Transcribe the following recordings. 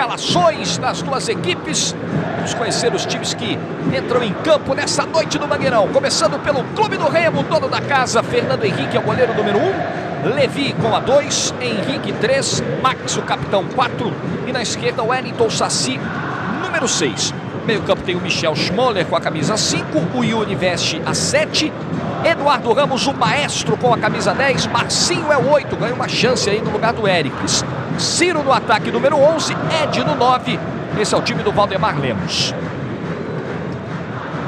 escalações das duas equipes. Vamos conhecer os times que entram em campo nessa noite do Mangueirão. Começando pelo Clube do Remo, dono da casa, Fernando Henrique é o goleiro número 1. Levi com a 2, Henrique 3, Max o capitão 4 e na esquerda o Wellington Saci, número 6. Meio campo tem o Michel Schmoller com a camisa 5, o Yuri veste a 7, Eduardo Ramos o maestro com a camisa 10, Marcinho é o 8, ganha uma chance aí no lugar do Éricles. Ciro no ataque número 11, Ed no 9, esse é o time do Valdemar Lemos.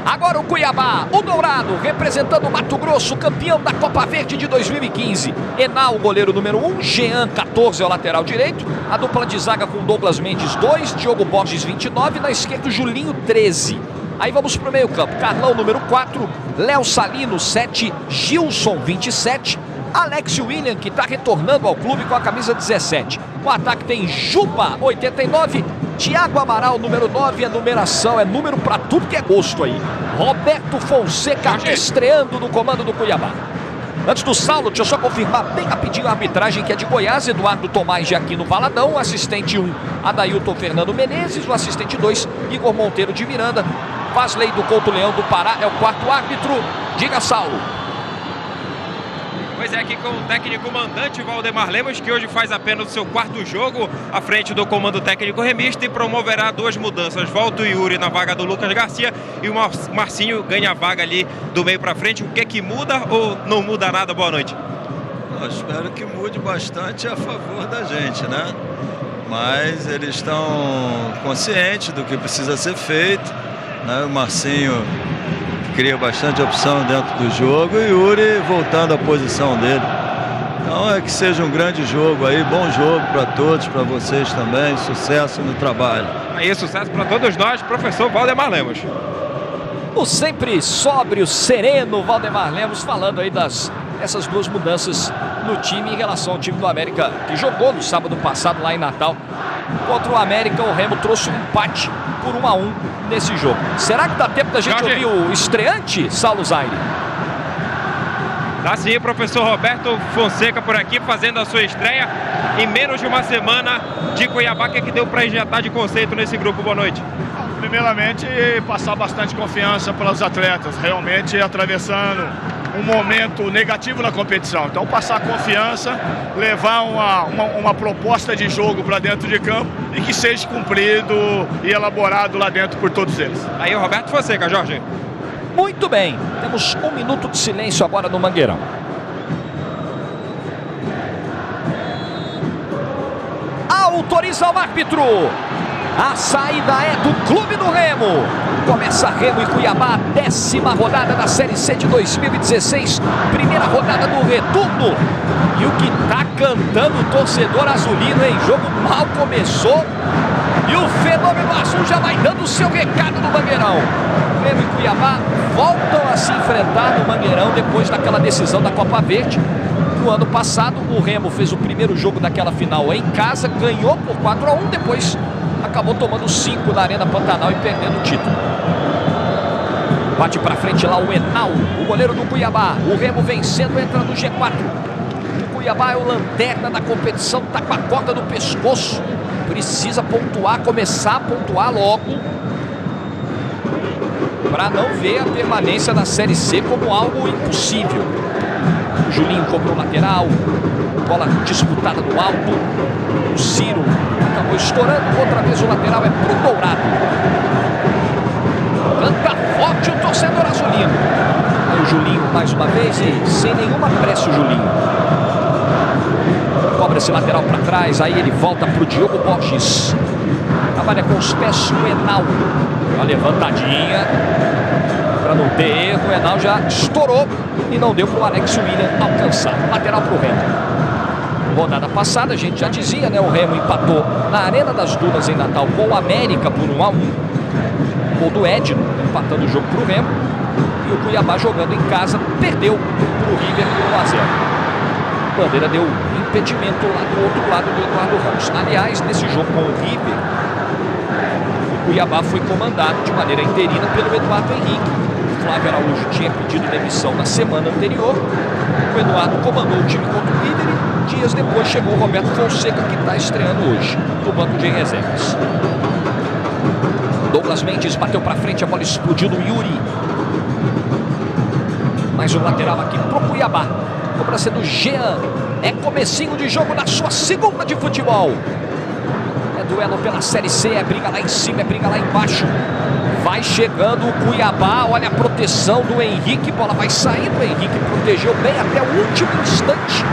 Agora o Cuiabá, o Dourado, representando o Mato Grosso, campeão da Copa Verde de 2015. Enal, goleiro número 1, Jean, 14, é o lateral direito. A dupla de zaga com Douglas Mendes, 2, Diogo Borges, 29. Na esquerda, Julinho, 13. Aí vamos para o meio campo. Carlão, número 4, Léo Salino, 7, Gilson, 27. Alex William, que está retornando ao clube com a camisa 17. O ataque tem Juba, 89. Thiago Amaral, número 9, a numeração é número para tudo que é gosto aí. Roberto Fonseca estreando no comando do Cuiabá. Antes do Saulo, deixa eu só confirmar bem rapidinho a arbitragem que é de Goiás, Eduardo Tomás de Aquino Valadão, o assistente 1, Adailton Fernando Menezes, o assistente 2, Igor Monteiro de Miranda, Vasley do Couto Leão do Pará é o quarto árbitro. Diga, Saulo. Pois é, aqui com o técnico mandante Valdemar Lemos, que hoje faz apenas o seu quarto jogo à frente do comando técnico remista e promoverá 2 mudanças. Volta o Yuri na vaga do Lucas Garcia e o Marcinho ganha a vaga ali do meio para frente. O que é que muda ou não muda nada? Boa noite. Eu espero que mude bastante a favor da gente, né? Mas eles estão conscientes do que precisa ser feito, né? O Marcinho cria bastante opção dentro do jogo e o Yuri voltando à posição dele. Então é que seja um grande jogo aí, bom jogo para todos, para vocês também, sucesso no trabalho. Aí, sucesso para todos nós, professor Valdemar Lemos. O sempre sóbrio, sereno Valdemar Lemos falando aí dessas 2 mudanças no time em relação ao time do América, que jogou no sábado passado lá em Natal. Contra o América, o Remo trouxe um empate por 1-1 nesse jogo. Será que dá tempo da gente ouvir o estreante, Saulo Zaire? Dá sim, professor Roberto Fonseca por aqui, fazendo a sua estreia em menos de uma semana de Cuiabá. O que é que deu para injetar de conceito nesse grupo? Boa noite. Primeiramente, passar bastante confiança para os atletas, realmente atravessando um momento negativo na competição. Então, passar confiança, levar uma proposta de jogo para dentro de campo e que seja cumprido e elaborado lá dentro por todos eles. Aí o Roberto Fonseca, Jorge. Muito bem, temos 1 minuto de silêncio agora no Mangueirão. Autoriza o árbitro. A saída é do Clube do Remo. Começa Remo e Cuiabá, 10ª rodada da Série C de 2016. Primeira rodada do retorno. E o que tá cantando o torcedor azulino, hein? Jogo mal começou. E o fenômeno azul já vai dando o seu recado no Mangueirão. Remo e Cuiabá voltam a se enfrentar no Mangueirão depois daquela decisão da Copa Verde. No ano passado, o Remo fez o primeiro jogo daquela final em casa, ganhou por 4-1, depois acabou tomando 5 na Arena Pantanal e perdendo o título. Bate pra frente lá o Enal, o goleiro do Cuiabá. O Remo vencendo, entra no G4. O Cuiabá é o lanterna da competição, tá com a corda no pescoço. Precisa pontuar, começar a pontuar logo, para não ver a permanência na Série C como algo impossível. O Julinho cobrou lateral, bola disputada no alto. O Ciro acabou estourando, outra vez o lateral é pro Dourado. Canta forte o torcedor azulino. Aí o Julinho mais uma vez e sem nenhuma pressa o Julinho. Cobra esse lateral para trás, aí ele volta pro Diogo Borges. Trabalha com os pés o Enal. Uma levantadinha para não ter erro. O Enal já estourou e não deu para o Alex William alcançar. Lateral para o Remo. Rodada passada, a gente já dizia, né? O Remo empatou na Arena das Dunas em Natal com o América por 1-1. Gol do Edno, empatando o jogo para o Remo. E o Cuiabá jogando em casa, perdeu para o River por 1-0. A bandeira deu impedimento lá do outro lado do Eduardo Ramos. Aliás, nesse jogo com o River, o Cuiabá foi comandado de maneira interina pelo Eduardo Henrique. O Flávio Araújo tinha pedido demissão na semana anterior. O Eduardo comandou o time contra o River e dias depois chegou o Roberto Fonseca, que está estreando hoje no banco de reservas. Douglas Mendes bateu para frente, a bola explodiu no Yuri. Mais um lateral aqui pro Cuiabá. Cobrança do Jean. É comecinho de jogo na sua segunda de futebol. É duelo pela Série C, é briga lá em cima, é briga lá embaixo. Vai chegando o Cuiabá, olha a proteção do Henrique, bola vai saindo, o Henrique protegeu bem até o último instante.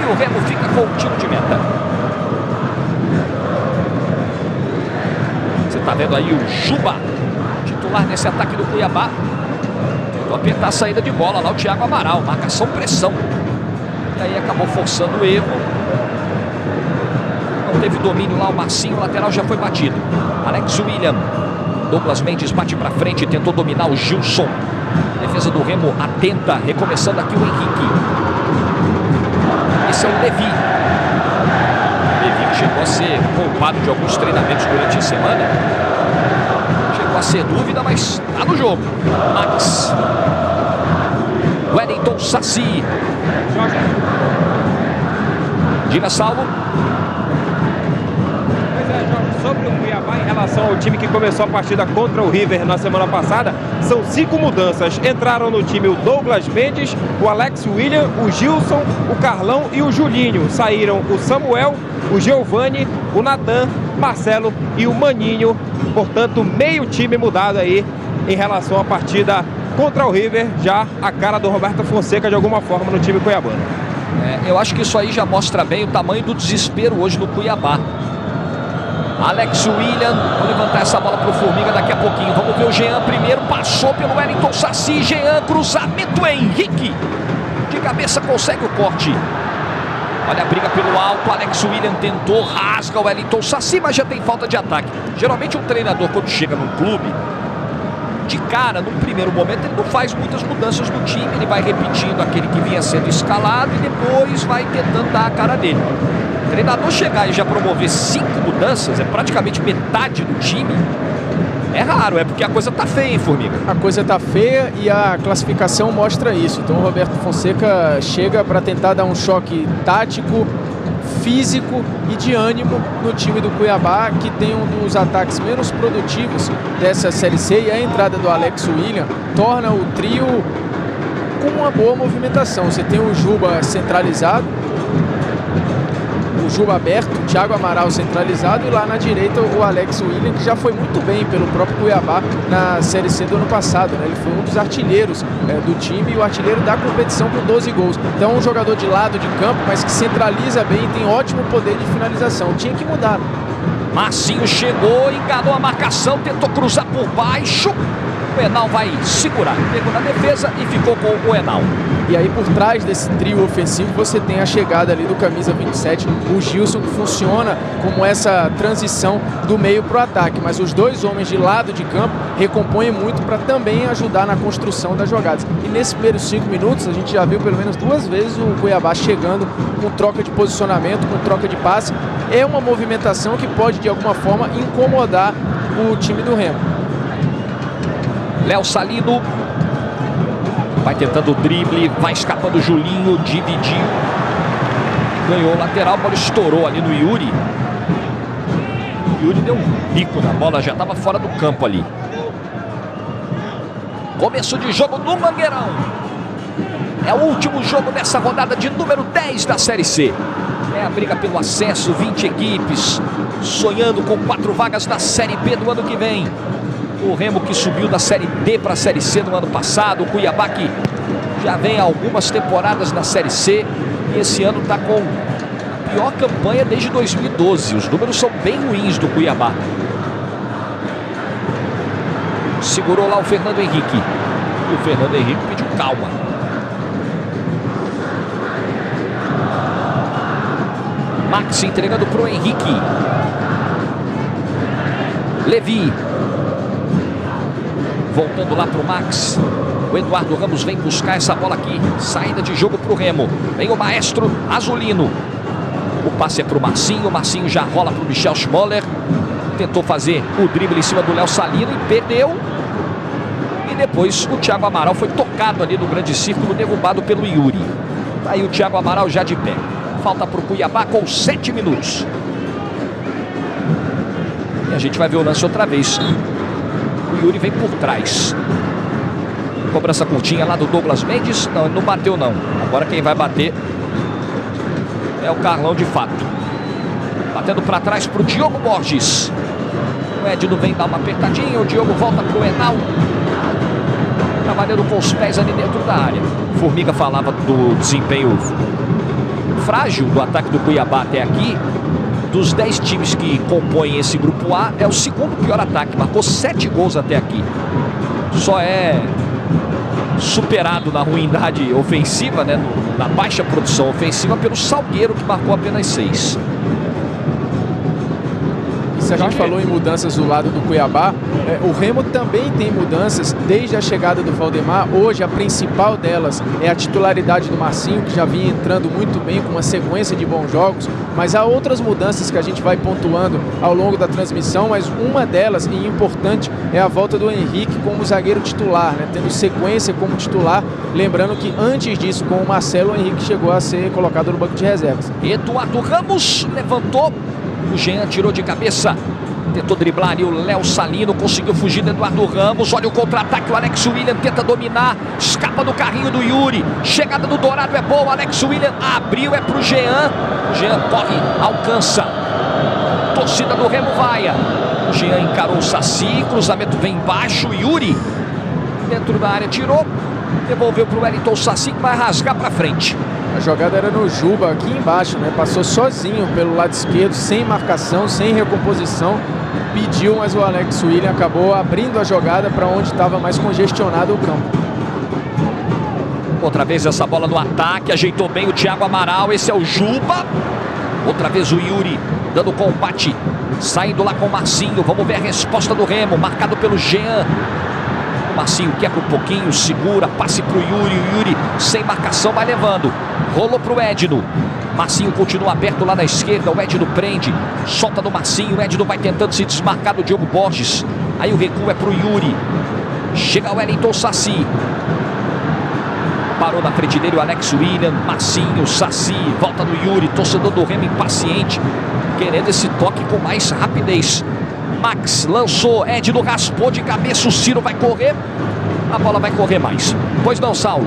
E o Remo fica com o tiro de meta. Você tá vendo aí o Juba, titular nesse ataque do Cuiabá. Tentou apertar a saída de bola lá o Thiago Amaral, marcação, pressão. E aí acabou forçando o erro. Não teve domínio lá o Marcinho, o lateral já foi batido. Alex William. Douglas Mendes bate para frente, tentou dominar o Gilson. Defesa do Remo atenta, recomeçando aqui o Henrique. Esse é o Levi. Levi que chegou a ser poupado de alguns treinamentos durante a semana. Chegou a ser dúvida, mas tá no jogo. Max. Wellington Saci. Diga, Saulo. Sobre o Cuiabá em relação ao time que começou a partida contra o River na semana passada, são 5 mudanças. Entraram no time o Douglas Mendes, o Alex William, o Gilson, o Carlão e o Julinho. Saíram o Samuel, o Giovani, o Natan, Marcelo e o Maninho. Portanto, meio time mudado aí em relação à partida contra o River. Já a cara do Roberto Fonseca de alguma forma no time cuiabano. Eu acho que isso aí já mostra bem o tamanho do desespero hoje no Cuiabá. Alex William, vou levantar essa bola para o Formiga daqui a pouquinho. Vamos ver o Jean primeiro, passou pelo Wellington Saci. Jean, cruzamento, Henrique. De cabeça consegue o corte. Olha a briga pelo alto, Alex William tentou, rasga o Wellington Saci, mas já tem falta de ataque. Geralmente um treinador, quando chega num clube, de cara, num primeiro momento, ele não faz muitas mudanças no time. Ele vai repetindo aquele que vinha sendo escalado e depois vai tentando dar a cara dele. O treinador chegar e já promover 5 mudanças, é praticamente metade do time. É raro, é porque a coisa tá feia, hein, Formiga? A coisa tá feia e a classificação mostra isso. Então o Roberto Fonseca chega para tentar dar um choque tático, físico e de ânimo no time do Cuiabá, que tem um dos ataques menos produtivos dessa Série C, e a entrada do Alex William torna o trio com uma boa movimentação. Você tem o Juba centralizado, o Juba aberto, o Thiago Amaral centralizado, e lá na direita o Alex William, que já foi muito bem pelo próprio Cuiabá na Série C do ano passado, né? Ele foi um dos artilheiros do time e o artilheiro da competição com 12 gols. Então um jogador de lado de campo, mas que centraliza bem e tem ótimo poder de finalização. Tinha que mudar. Marcinho chegou, enganou a marcação, tentou cruzar por baixo. O Henal vai segurar, pegou na defesa e ficou com o Henal. E aí por trás desse trio ofensivo você tem a chegada ali do camisa 27, o Gilson, que funciona como essa transição do meio para o ataque. Mas os dois homens de lado de campo recompõem muito para também ajudar na construção das jogadas. E nesses primeiros 5 minutos a gente já viu pelo menos 2 vezes o Cuiabá chegando com troca de posicionamento, com troca de passe. É uma movimentação que pode de alguma forma incomodar o time do Remo. Léo Salino vai tentando o drible, vai escapando o Julinho, dividiu, ganhou o lateral, a bola estourou ali no Yuri. Yuri deu um bico na bola, já estava fora do campo ali. Começo de jogo no Mangueirão. É o último jogo dessa rodada de número 10 da Série C. É a briga pelo acesso, 20 equipes sonhando com 4 vagas na Série B do ano que vem. O Remo que subiu da Série D para a Série C no ano passado. O Cuiabá que já vem há algumas temporadas na Série C. E esse ano está com a pior campanha desde 2012. Os números são bem ruins do Cuiabá. Segurou lá o Fernando Henrique. E o Fernando Henrique pediu calma. Max entregando para o Henrique. Levi. Voltando lá para o Max. O Eduardo Ramos vem buscar essa bola aqui. Saída de jogo para o Remo. Vem o maestro Azulino. O passe é para o Marcinho. O Marcinho já rola para o Michel Schmoller. Tentou fazer o drible em cima do Léo Salino e perdeu. E depois o Thiago Amaral foi tocado ali no grande círculo, derrubado pelo Yuri. Aí o Thiago Amaral já de pé. falta para o Cuiabá com 7 minutos. E a gente vai ver o lance outra vez. O Yuri vem por trás. Cobrança curtinha lá do Douglas Mendes. Não, ele não bateu não. Agora quem vai bater é o Carlão de fato. Batendo para trás para o Diogo Borges. O Edno vem dar uma apertadinha. O Diogo volta para o Enal. Trabalhando com os pés ali dentro da área. Formiga falava do desempenho frágil do ataque do Cuiabá até aqui. Dos 10 times que compõem esse grupo A, é o segundo pior ataque. Marcou 7 gols até aqui. Só é superado na ruindade ofensiva, né, na baixa produção ofensiva, pelo Salgueiro, que marcou apenas 6. Se a gente falou em mudanças do lado do Cuiabá, o Remo também tem mudanças desde a chegada do Valdemar. Hoje a principal delas é a titularidade do Marcinho, que já vinha entrando muito bem com uma sequência de bons jogos, mas há outras mudanças que a gente vai pontuando ao longo da transmissão, mas uma delas, e importante, é a volta do Henrique como zagueiro titular, né, tendo sequência como titular, lembrando que antes disso, com o Marcelo, o Henrique chegou a ser colocado no banco de reservas. Eduardo Ramos levantou. O Jean tirou de cabeça, tentou driblar ali o Léo Salino, conseguiu fugir do Eduardo Ramos. Olha o contra-ataque, o Alex William tenta dominar, escapa do carrinho do Yuri. Chegada do Dourado é boa, o Alex William abriu, é pro Jean. O Jean corre, alcança. Torcida do Remo vaia. O Jean encarou o Saci, cruzamento vem embaixo, Yuri dentro da área, tirou, devolveu pro Wellington Saci, que vai rasgar pra frente. A jogada era no Juba, aqui embaixo, né? Passou sozinho pelo lado esquerdo, sem marcação, sem recomposição. Pediu, mas o Alex William acabou abrindo a jogada para onde estava mais congestionado o campo. Outra vez essa bola no ataque, ajeitou bem o Thiago Amaral, esse é o Juba. Outra vez o Yuri dando combate, saindo lá com o Marcinho. Vamos ver a resposta do Remo, marcado pelo Jean. Marcinho quebra um pouquinho, segura, passe pro Yuri. O Yuri sem marcação vai levando. Rolou pro Edno. Marcinho continua aberto lá na esquerda. O Edno prende, solta no Marcinho. O Edno vai tentando se desmarcar do Diogo Borges. Aí o recuo é pro Yuri. Chega o Wellington Saci. Parou na frente dele o Alex William. Marcinho, Saci, volta no Yuri. Torcedor do Remo impaciente, querendo esse toque com mais rapidez. Max lançou, Edno raspou de cabeça, o Ciro vai correr, a bola vai correr mais. Pois não, Saulo?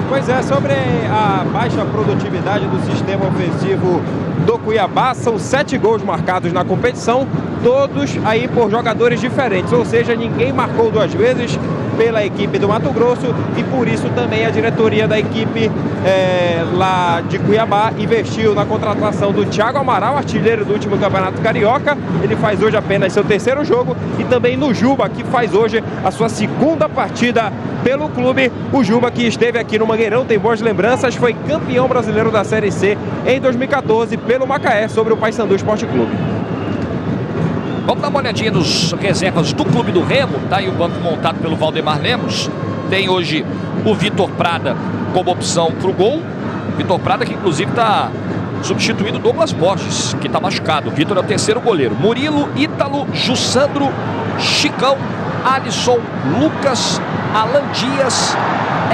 Pois é, sobre a baixa produtividade do sistema ofensivo do Cuiabá, são 7 gols marcados na competição, todos aí por jogadores diferentes, ou seja, ninguém marcou 2 vezes pela equipe do Mato Grosso, e por isso também a diretoria da equipe lá de Cuiabá investiu na contratação do Thiago Amaral, artilheiro do último Campeonato Carioca. Ele faz hoje apenas seu 3º jogo, e também no Juba, que faz hoje a sua 2ª partida pelo clube. O Juba, que esteve aqui no Mangueirão, tem boas lembranças, foi campeão brasileiro da Série C em 2014 pelo Macaé sobre o Paysandu Esporte Clube. Vamos dar uma olhadinha nos reservas do Clube do Remo. Tá aí o banco montado pelo Valdemar Lemos. Tem hoje o Vitor Prada como opção para o gol. Vitor Prada, que inclusive está substituindo o Douglas Borges, que está machucado. O Vitor é o 3º goleiro. Murilo, Ítalo, Jussandro, Chicão, Alisson, Lucas, Alan Dias,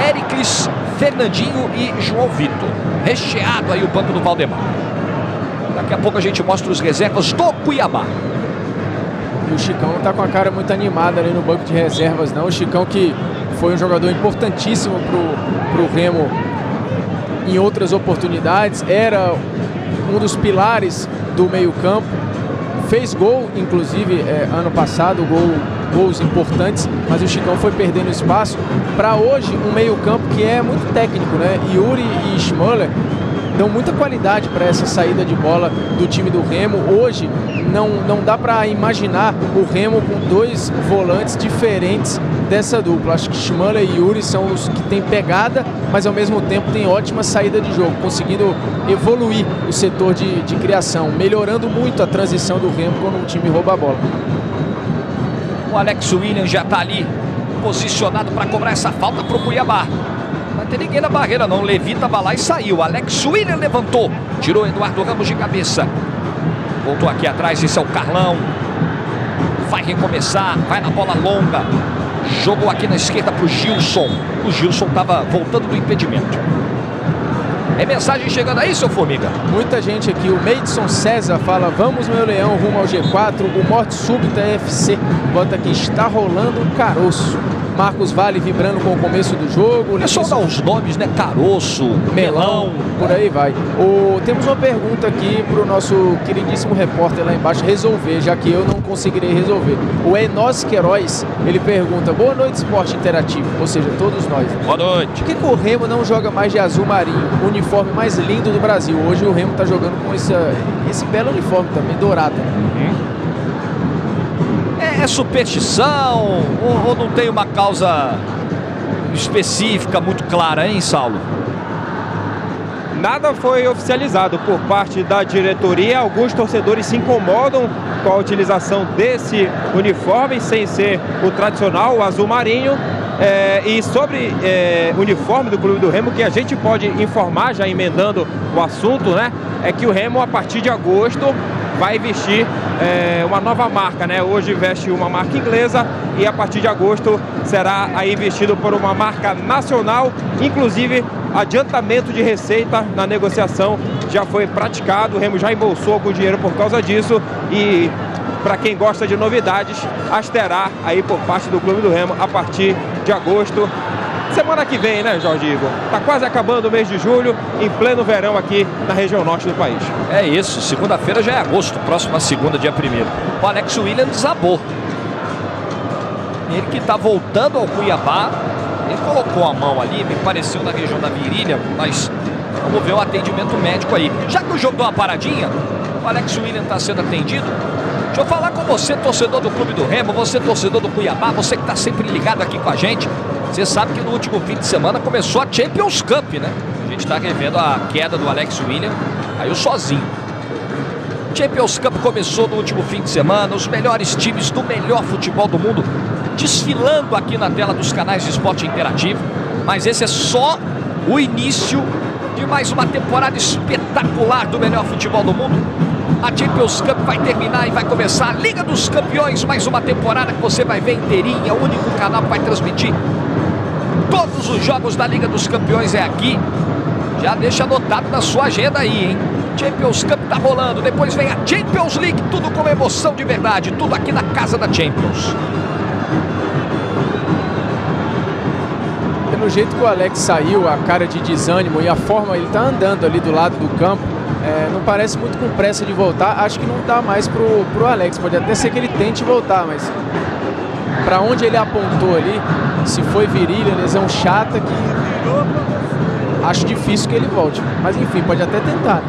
Éricles, Fernandinho e João Vitor. Recheado aí o banco do Valdemar. Daqui a pouco a gente mostra os reservas do Cuiabá. E o Chicão não está com a cara muito animada ali no banco de reservas, não. O Chicão, que foi um jogador importantíssimo pro Remo em outras oportunidades, era um dos pilares do meio-campo. Fez gol, inclusive, ano passado, gols importantes, mas o Chicão foi perdendo espaço para hoje um meio-campo que é muito técnico, né? Yuri e Schmoller dão muita qualidade para essa saída de bola do time do Remo. Hoje não dá para imaginar o Remo com 2 volantes diferentes dessa dupla. Acho que Schmoller e Yuri são os que têm pegada, mas ao mesmo tempo têm ótima saída de jogo, conseguindo evoluir o setor de criação, melhorando muito a transição do Remo quando o time rouba a bola. O Alex William já está ali posicionado para cobrar essa falta para o Cuiabá. Não tem ninguém na barreira não, Levi estava lá e saiu. Alex William levantou, tirou Eduardo Ramos de cabeça. Voltou aqui atrás, esse é o Carlão. Vai recomeçar, vai na bola longa. Jogou aqui na esquerda para o Gilson. O Gilson estava voltando do impedimento. É mensagem chegando aí, seu Formiga? Muita gente aqui. O Meidson César fala: vamos, meu leão, rumo ao G4. O Morte Súbita FC bota aqui: está rolando um caroço. Marcos Vale vibrando com o começo do jogo. É só dar os nomes, né? Caroço, Melão, por aí vai. Temos uma pergunta aqui para o nosso queridíssimo repórter lá embaixo resolver, já que eu não conseguirei resolver. O Enos Queiroz, ele pergunta: boa noite, Esporte Interativo, ou seja, todos nós. Boa noite. Por que o Remo não joga mais de azul marinho, o uniforme mais lindo do Brasil? Hoje o Remo está jogando com esse belo uniforme também, dourado. É superstição ou não tem uma causa específica muito clara, hein, Saulo? Nada foi oficializado por parte da diretoria. Alguns torcedores se incomodam com a utilização desse uniforme sem ser o tradicional, o azul marinho. E sobre o uniforme do Clube do Remo, que a gente pode informar, já emendando o assunto, né? É que o Remo, a partir de agosto, vai vestir uma nova marca, né? Hoje veste uma marca inglesa e a partir de agosto será aí vestido por uma marca nacional. Inclusive, adiantamento de receita na negociação já foi praticado. O Remo já embolsou algum dinheiro por causa disso e, para quem gosta de novidades, as terá aí por parte do Clube do Remo a partir de agosto. Semana que vem, né, Jorge Igor? Tá quase acabando o mês de julho, em pleno verão aqui na região norte do país. É isso, segunda-feira já é agosto, próxima segunda, dia 1º. O Alex William desabou. Ele que tá voltando ao Cuiabá, ele colocou a mão ali, me pareceu na região da virilha, mas vamos ver o atendimento médico aí. Já que o jogo deu uma paradinha, o Alex William tá sendo atendido. Deixa eu falar com você, torcedor do Clube do Remo, você torcedor do Cuiabá, você que tá sempre ligado aqui com a gente. Você sabe que no último fim de semana começou a Champions Cup, né? A gente está revendo a queda do Alex William, caiu sozinho. Champions Cup começou no último fim de semana, os melhores times do melhor futebol do mundo desfilando aqui na tela dos canais de esporte interativo. Mas esse é só o início de mais uma temporada espetacular do melhor futebol do mundo. A Champions Cup vai terminar e vai começar a Liga dos Campeões, mais uma temporada que você vai ver inteirinha, o único canal que vai transmitir todos os jogos da Liga dos Campeões é aqui. Já deixa anotado na sua agenda aí, hein? Champions Cup tá rolando, depois vem a Champions League, tudo com emoção de verdade, tudo aqui na casa da Champions. Pelo jeito que o Alex saiu, a cara de desânimo e a forma ele tá andando ali do lado do campo, não parece muito com pressa de voltar. Acho que não dá mais pro Alex, pode até ser que ele tente voltar, mas para onde ele apontou ali, se foi virilha, lesão chata, que acho difícil que ele volte. Mas enfim, pode até tentar.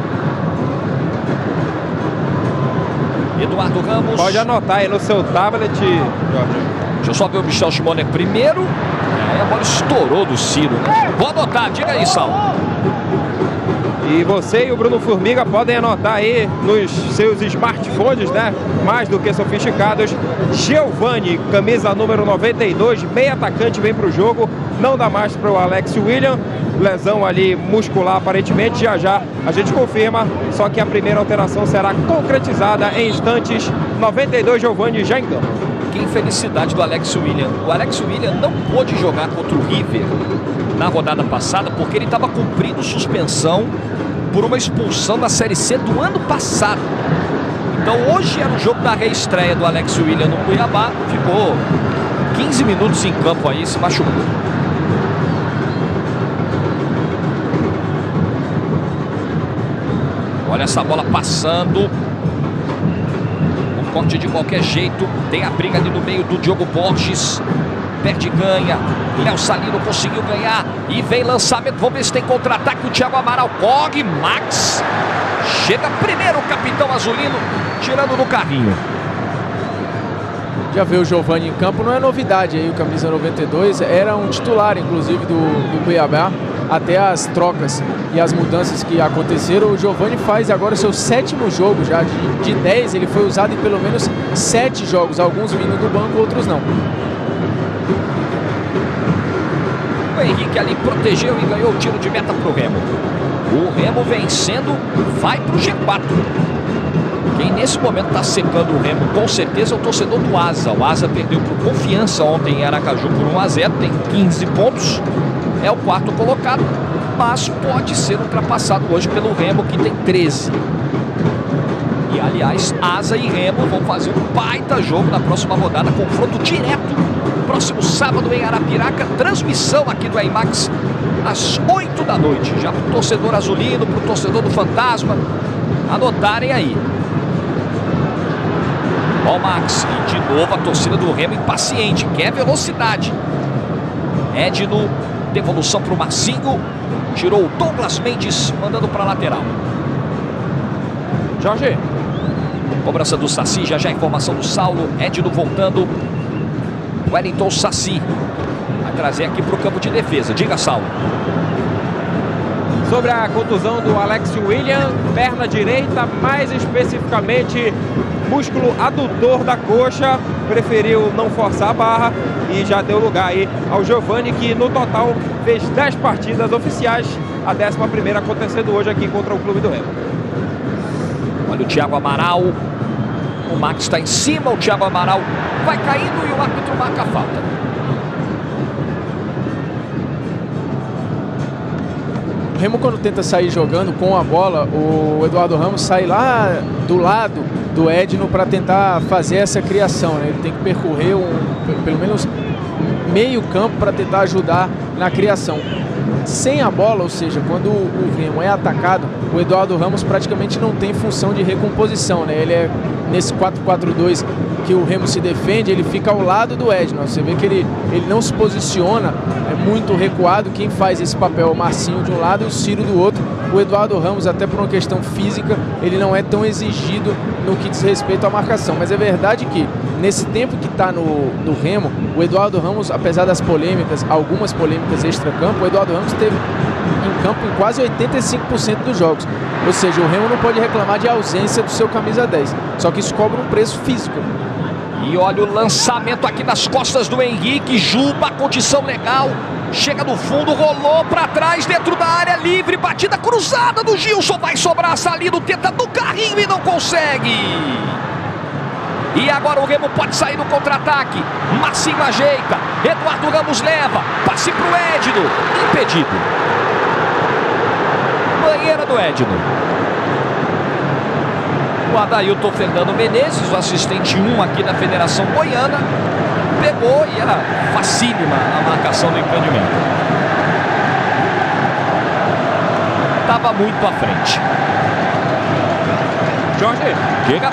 Eduardo Ramos. Pode anotar aí no seu tablet, Jorge. Deixa eu só ver o Michel Schmoller primeiro. A bola estourou do Ciro, né? Vou anotar, diga aí, Sal. E você e o Bruno Formiga podem anotar aí nos seus smartphones, né? Mais do que sofisticados. Giovani, camisa número 92, meio atacante, vem para o jogo. Não dá mais para o Alex William. Lesão ali muscular, aparentemente. Já já a gente confirma. Só que a primeira alteração será concretizada em instantes. 92, Giovani já em campo. Que infelicidade do Alex William. O Alex William não pôde jogar contra o River na rodada passada porque ele estava cumprindo suspensão por uma expulsão na Série C do ano passado. Então hoje era o jogo da reestreia do Alex William no Cuiabá. Ficou 15 minutos em campo aí, se machucou. Olha essa bola passando. Um corte de qualquer jeito. Tem a briga ali no meio do Diogo Borges. Perde e ganha. Léo Salino conseguiu ganhar. E vem lançamento. Vamos ver se tem contra-ataque. O Thiago Amaral corre. Max. Chega primeiro o capitão azulino. Tirando no carrinho. Já veio o Giovani em campo. Não é novidade aí. O camisa 92 era um titular, inclusive, do Cuiabá. Até as trocas e as mudanças que aconteceram. O Giovani faz agora o seu 7º jogo já. De 10 ele foi usado em pelo menos 7 jogos. Alguns vindo do banco, outros não. O Henrique ali protegeu e ganhou o tiro de meta para o Remo. O Remo vencendo, vai para o G4. Quem nesse momento está secando o Remo com certeza é o torcedor do Asa. O Asa perdeu por Confiança ontem em Aracaju por 1-0, tem 15 pontos. É o 4º colocado, mas pode ser ultrapassado hoje pelo Remo, que tem 13. E, aliás, Asa e Remo vão fazer um baita jogo na próxima rodada, confronto direto, próximo sábado em Arapiraca, transmissão aqui do IMAX, às 8 da noite, já para o torcedor azulino, para o torcedor do Fantasma, anotarem aí. Ó o Max, e de novo a torcida do Remo impaciente, quer velocidade. Edno, devolução para o Marcinho, tirou o Douglas Mendes, mandando para a lateral. Jorge. Cobrança do Saci, já a informação do Saulo. Edno voltando. Wellington Saci vai trazer aqui para o campo de defesa. Diga, Saulo. Sobre a contusão do Alex William, perna direita, mais especificamente músculo adutor da coxa, preferiu não forçar a barra e já deu lugar aí ao Giovani, que no total fez 10 partidas oficiais, a 11ª acontecendo hoje aqui contra o Clube do Remo. Olha o Thiago Amaral, o Max está em cima, o Thiago Amaral vai caindo e o árbitro marca a falta. O Remo, quando tenta sair jogando com a bola, o Eduardo Ramos sai lá do lado do Edno para tentar fazer essa criação, né? Ele tem que percorrer pelo menos meio campo para tentar ajudar na criação. Sem a bola, ou seja, quando o Remo é atacado, o Eduardo Ramos praticamente não tem função de recomposição, né? Ele é nesse 4-4-2 que o Remo se defende, ele fica ao lado do Edno. Você vê que ele não se posiciona, é muito recuado. Quem faz esse papel é o Marcinho de um lado e o Ciro do outro. O Eduardo Ramos, até por uma questão física, ele não é tão exigido no que diz respeito à marcação. Mas é verdade que nesse tempo que está no Remo, o Eduardo Ramos, apesar das polêmicas, algumas polêmicas extra-campo, o Eduardo Ramos esteve em campo em quase 85% dos jogos. Ou seja, o Remo não pode reclamar de ausência do seu camisa 10. Só que isso cobra um preço físico. E olha o lançamento aqui nas costas do Henrique. Juba, condição legal. Chega no fundo, rolou para trás, dentro da área livre. Batida cruzada do Gilson. Vai sobrar Salino, tenta no carrinho e não consegue. E agora o Remo pode sair no contra-ataque. Marcinho ajeita. Eduardo Ramos leva. Passe para o Edno. Impedido. Banheira do Edno. O Adailton Fernando Menezes, o assistente 1 aqui da Federação Goiana, pegou e era facílima a marcação do impedimento. Estava muito à frente. Jorge. Diga.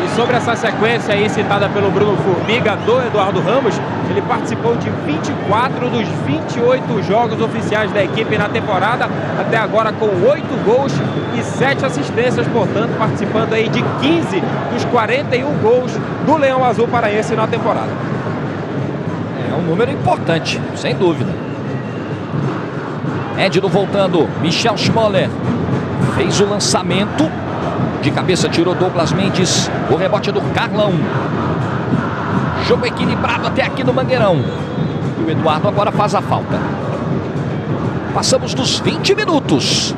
E sobre essa sequência aí citada pelo Bruno Formiga do Eduardo Ramos, ele participou de 24 dos 28 jogos oficiais da equipe na temporada, até agora com 8 gols e 7 assistências, portanto participando aí de 15 dos 41 gols do Leão Azul Paraense na temporada. É um número importante, sem dúvida. Edno voltando, Michel Schmoller fez o lançamento, de cabeça tirou Douglas Mendes, o rebote do Carlão. Jogo equilibrado até aqui no Mangueirão. E o Eduardo agora faz a falta. Passamos dos 20 minutos.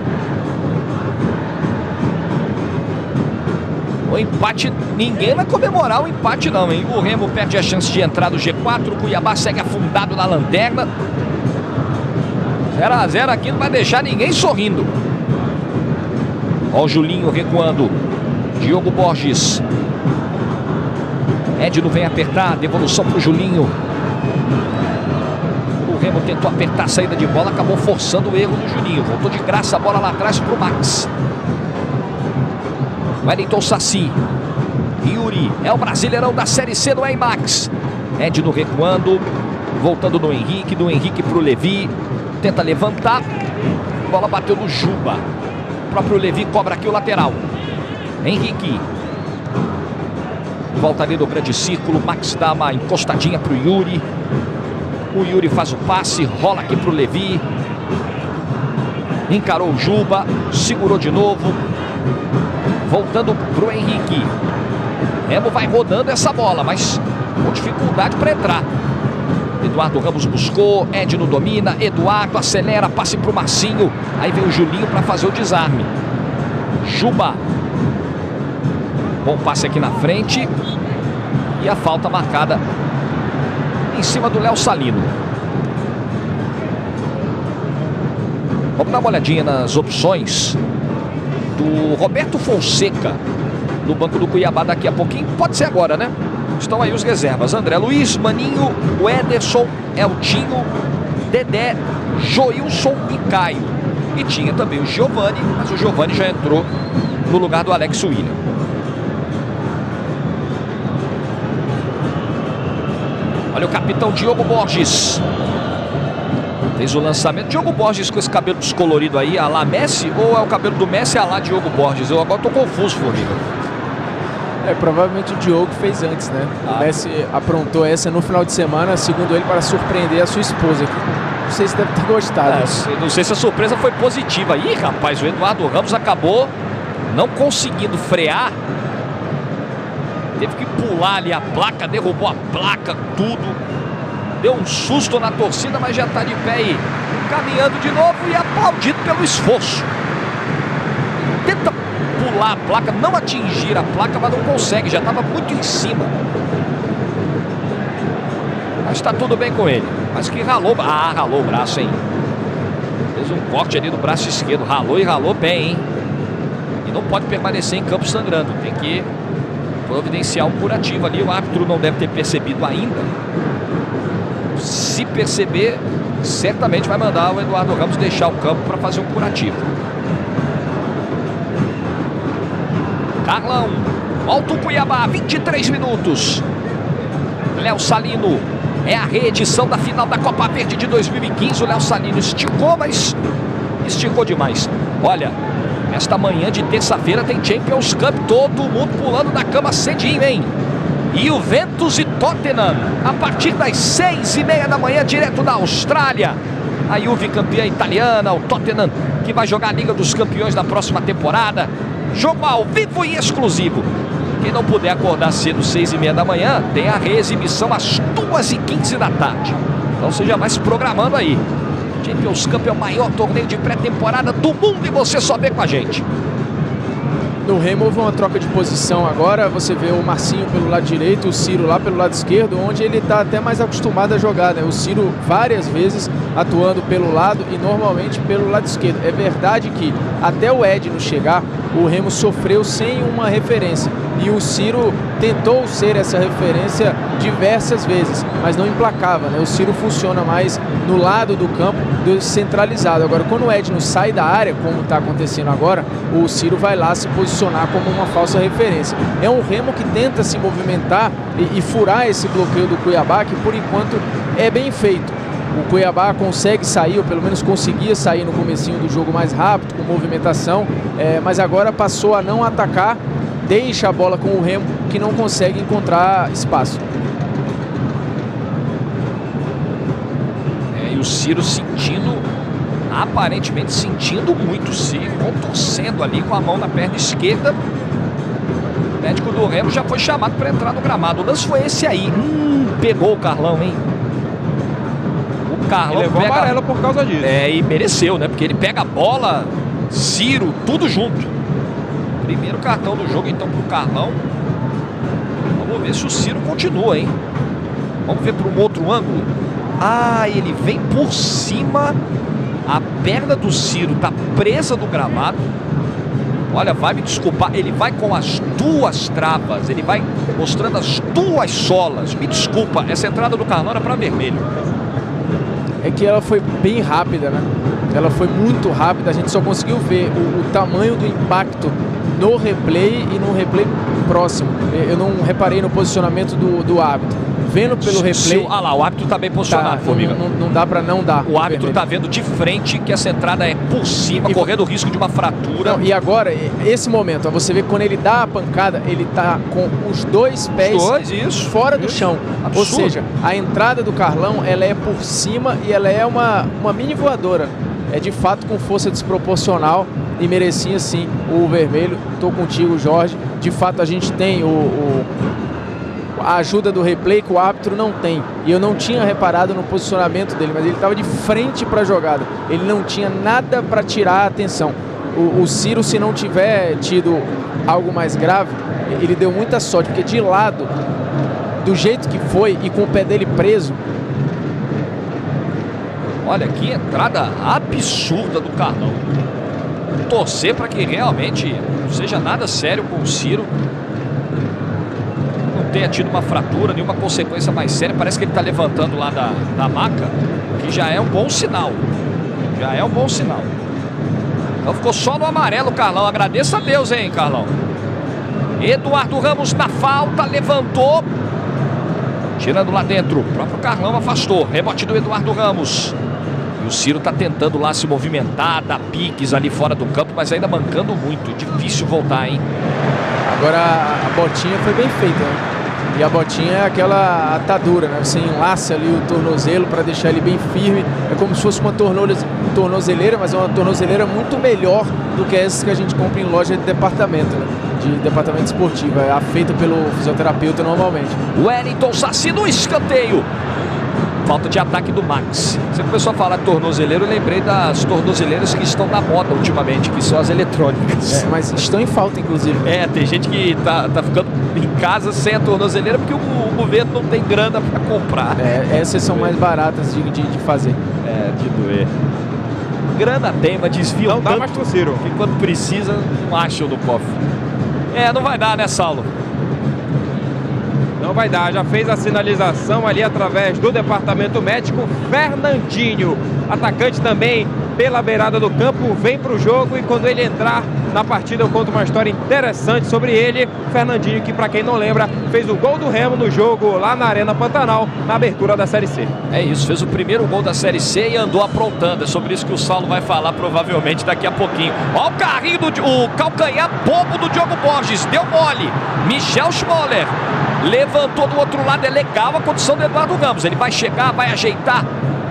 O empate, ninguém vai comemorar o empate não, hein? O Remo perde a chance de entrar no G4, o Cuiabá segue afundado na lanterna. 0 a 0 aqui não vai deixar ninguém sorrindo. Ó o Julinho recuando. Diogo Borges. Edno vem apertar, devolução para o Julinho. O Remo tentou apertar a saída de bola, acabou forçando o erro do Julinho. Voltou de graça a bola lá atrás para o Max. Wellington Saci. Yuri é o brasileirão da Série C do IMAX. Edno recuando, voltando no Henrique, do Henrique para o Levi. Tenta levantar, a bola bateu no Juba. O próprio Levi cobra aqui o lateral. Henrique. Volta ali do grande círculo, Max dá uma encostadinha para o Yuri. O Yuri faz o passe, rola aqui para o Levi. Encarou o Juba, segurou de novo. Voltando para o Henrique. Remo vai rodando essa bola, mas com dificuldade para entrar. Eduardo Ramos buscou, Edno domina, Eduardo acelera, passe para o Marcinho. Aí vem o Julinho para fazer o desarme. Juba. Bom passe aqui na frente. E a falta marcada em cima do Léo Salino. Vamos dar uma olhadinha nas opções do Roberto Fonseca no banco do Cuiabá daqui a pouquinho. Pode ser agora, né? Estão aí os reservas: André Luiz, Maninho, o Ederson, Eltinho, Dedé, Joilson e Caio. E tinha também o Giovani, mas o Giovani já entrou no lugar do Alex William. Olha o capitão Diogo Borges. Fez o lançamento. Diogo Borges com esse cabelo descolorido aí, a lá Messi, ou é o cabelo do Messi a lá Diogo Borges? Eu agora tô confuso, Formiga. Provavelmente o Diogo fez antes, né? O Messi aprontou essa no final de semana, segundo ele, para surpreender a sua esposa aqui. Não sei se deve ter gostado. Não sei se a surpresa foi positiva. Ih, rapaz, o Eduardo Ramos acabou não conseguindo frear. Teve que pular ali a placa, derrubou a placa, tudo. Deu um susto na torcida, mas já está de pé aí, caminhando de novo e aplaudido pelo esforço. Tenta pular a placa, não atingir a placa, mas não consegue, já estava muito em cima. Mas está tudo bem com ele. Mas que ralou, ralou o braço, hein? Fez um corte ali no braço esquerdo, ralou e ralou bem, hein? E não pode permanecer em campo sangrando, tem que providenciar um curativo ali. O árbitro não deve ter percebido ainda. Se perceber, certamente vai mandar o Eduardo Ramos deixar o campo para fazer um curativo. Carlão, volta o Cuiabá, 23 minutos. Léo Salino, é a reedição da final da Copa Verde de 2015. O Léo Salino esticou, mas esticou demais. Olha, esta manhã de terça-feira tem Champions Cup, todo mundo pulando da cama cedinho, hein? Juventus e Tottenham, a partir das 6h30 da manhã, direto da Austrália. A Juve campeã italiana, o Tottenham que vai jogar a Liga dos Campeões na próxima temporada. Jogo ao vivo e exclusivo. Quem não puder acordar cedo, 6h30 da manhã, tem a reexibição às 2h15 da tarde. Então você já vai se programando aí. Champions Cup é o maior torneio de pré-temporada do mundo e você só vê com a gente. No Remo houve uma troca de posição agora, você vê o Marcinho pelo lado direito, o Ciro lá pelo lado esquerdo, onde ele está até mais acostumado a jogar, né? O Ciro várias vezes atuando pelo lado e normalmente pelo lado esquerdo. É verdade que até o Edno chegar, o Remo sofreu sem uma referência e o Ciro tentou ser essa referência diversas vezes, mas não emplacava, né? O Ciro funciona mais no lado do campo, centralizado. Agora, quando o Edno sai da área, como está acontecendo agora, o Ciro vai lá se posicionar como uma falsa referência. É um Remo que tenta se movimentar e furar esse bloqueio do Cuiabá, que por enquanto é bem feito. O Cuiabá consegue sair, ou pelo menos conseguia sair no comecinho do jogo mais rápido, com movimentação, mas agora passou a não atacar, deixa a bola com o Remo, que não consegue encontrar espaço. E o Ciro aparentemente sentindo muito, se contorcendo ali com a mão na perna esquerda. O médico do Remo já foi chamado para entrar no gramado. O lance foi esse aí. Pegou o Carlão, hein? O Carlão levou amarelo por causa disso. E mereceu, né? Porque ele pega a bola, Ciro, tudo junto. Primeiro cartão do jogo, então, pro Carlão. Vamos ver se o Ciro continua, hein? Vamos ver para um outro ângulo. Ele vem por cima. A perna do Ciro tá presa no gramado. Olha, vai me desculpar, ele vai com as duas travas, ele vai mostrando as duas solas. Me desculpa, essa entrada do Carlão era para vermelho. É que ela foi bem rápida, né? Ela foi muito rápida, a gente só conseguiu ver o tamanho do impacto no replay e no replay próximo. Eu não reparei no posicionamento do árbitro. Vendo pelo replay... Olha lá, o árbitro tá bem posicionado, Formiga. Não dá para não dar. O árbitro tá vendo de frente que essa entrada é por cima, correndo o risco de uma fratura. E agora, esse momento, você vê que quando ele dá a pancada, ele tá com os dois pés fora do chão. Absurdo. Ou seja, a entrada do Carlão, ela é por cima e ela é uma mini voadora. É de fato com força desproporcional e merecia sim o vermelho. Tô contigo, Jorge. De fato, a gente tem a ajuda do replay que o árbitro não tem. E eu não tinha reparado no posicionamento dele, mas ele estava de frente para a jogada. Ele não tinha nada para tirar a atenção. O Ciro, se não tiver tido algo mais grave, ele deu muita sorte, porque de lado, do jeito que foi e com o pé dele preso, Olha que entrada absurda do Carlão. Torcer para que realmente não seja nada sério com o Ciro. Não tenha tido uma fratura, nenhuma consequência mais séria. Parece que ele está levantando lá da maca, que já é um bom sinal. Já é um bom sinal. Então ficou só no amarelo, Carlão. Agradeça a Deus, hein, Carlão. Eduardo Ramos na falta, levantou. Tirando lá dentro. O próprio Carlão afastou. Rebote do Eduardo Ramos. E o Ciro tá tentando lá se movimentar, dar piques ali fora do campo, mas ainda mancando muito. Difícil voltar, hein? Agora a botinha foi bem feita, né? E a botinha é aquela atadura, né? Você enlaça ali o tornozelo para deixar ele bem firme. É como se fosse uma tornozeleira, mas é uma tornozeleira muito melhor do que essas que a gente compra em loja de departamento, né? De departamento esportivo. É feita pelo fisioterapeuta normalmente. Wellington Saci no escanteio. Falta de ataque do Max. Você começou a falar tornozeleiro, eu lembrei das tornozeleiras que estão na moda ultimamente, que são as eletrônicas. Mas estão em falta, inclusive. Tem gente que tá ficando em casa sem a tornozeleira porque o governo não tem grana para comprar. Essas são mais baratas de fazer. De doer. Grana tem, mas desvio não dá mais pro Ciro. Que quando precisa, não acham no cofre. Não vai dar, né, Saulo? Não vai dar, já fez a sinalização ali através do departamento médico. Fernandinho, atacante também pela beirada do campo, vem para o jogo e quando ele entrar na partida eu conto uma história interessante sobre ele. Fernandinho, que para quem não lembra, fez o gol do Remo no jogo lá na Arena Pantanal, na abertura da Série C. É isso, fez o primeiro gol da Série C e andou aprontando. É sobre isso que o Saulo vai falar provavelmente daqui a pouquinho. Ó o carrinho, o calcanhar bobo do Diogo Borges, deu mole. Michel Schmoller levantou do outro lado, é legal a condição do Eduardo Ramos. Ele vai chegar, vai ajeitar,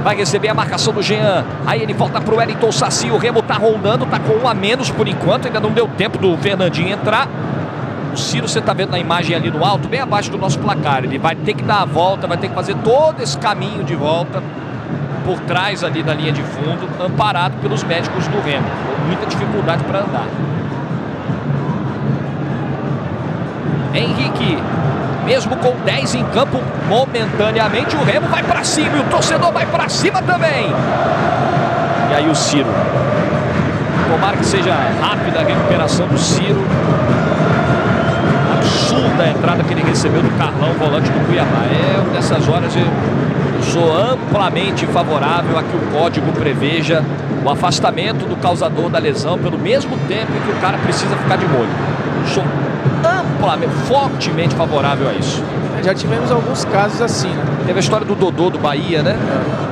vai receber a marcação do Jean. Aí ele volta pro Wellington Saci. O Remo tá rondando, tá com um a menos por enquanto. Ainda não deu tempo do Fernandinho entrar. O Ciro, você tá vendo na imagem ali no alto, bem abaixo do nosso placar. Ele vai ter que dar a volta, vai ter que fazer todo esse caminho de volta por trás ali da linha de fundo, amparado pelos médicos do Remo. Com muita dificuldade para andar. Henrique, mesmo com 10 em campo, momentaneamente o Remo vai para cima e o torcedor vai para cima também. E aí o Ciro. Tomara que seja rápida a recuperação do Ciro. Absurda a entrada que ele recebeu do Carlão, volante do Cuiabá. Nessas horas eu sou amplamente favorável a que o código preveja o afastamento do causador da lesão pelo mesmo tempo em que o cara precisa ficar de molho. Sou amplamente, fortemente favorável a isso. Já tivemos alguns casos assim, né? Teve a história do Dodô do Bahia, né?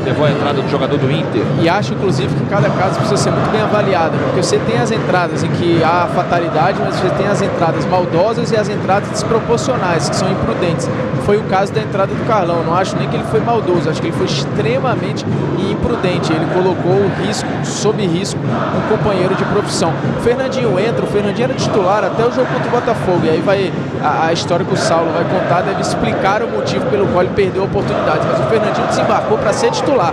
Levou a entrada do jogador do Inter. E acho, inclusive, que cada caso precisa ser muito bem avaliado, né? Porque você tem as entradas em que há fatalidade, mas você tem as entradas maldosas e as entradas desproporcionais, que são imprudentes. Foi o caso da entrada do Carlão. Eu não acho nem que ele foi maldoso, acho que ele foi extremamente imprudente. Ele colocou o risco, sob risco, um companheiro de profissão. O Fernandinho entra, o Fernandinho era titular até o jogo contra o Botafogo. E aí vai a história que o Saulo vai contar, deve explicar o motivo pelo qual ele perdeu a oportunidade. Mas o Fernandinho desembarcou para ser titular.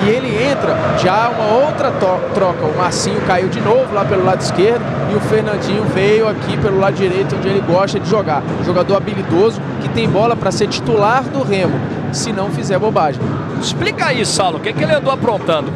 E ele entra, já uma outra troca. O Marcinho caiu de novo lá pelo lado esquerdo e o Fernandinho veio aqui pelo lado direito, onde ele gosta de jogar. Jogador habilidoso que tem bola para ser titular do Remo, se não fizer bobagem. Explica aí, Saulo, o que ele andou aprontando?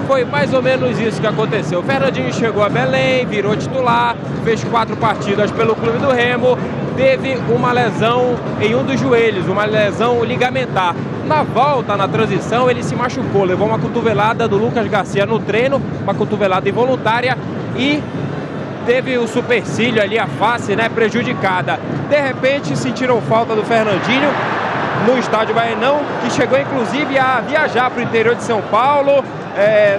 Foi mais ou menos isso que aconteceu. O Fernandinho chegou a Belém, virou titular, fez 4 partidas pelo clube do Remo, teve uma lesão em um dos joelhos, uma lesão ligamentar. Na volta, na transição, ele se machucou, levou uma cotovelada do Lucas Garcia no treino, uma cotovelada involuntária e teve o supercílio ali, a face, né, prejudicada. De repente, sentiram falta do Fernandinho no estádio Baenão, que chegou inclusive a viajar para o interior de São Paulo.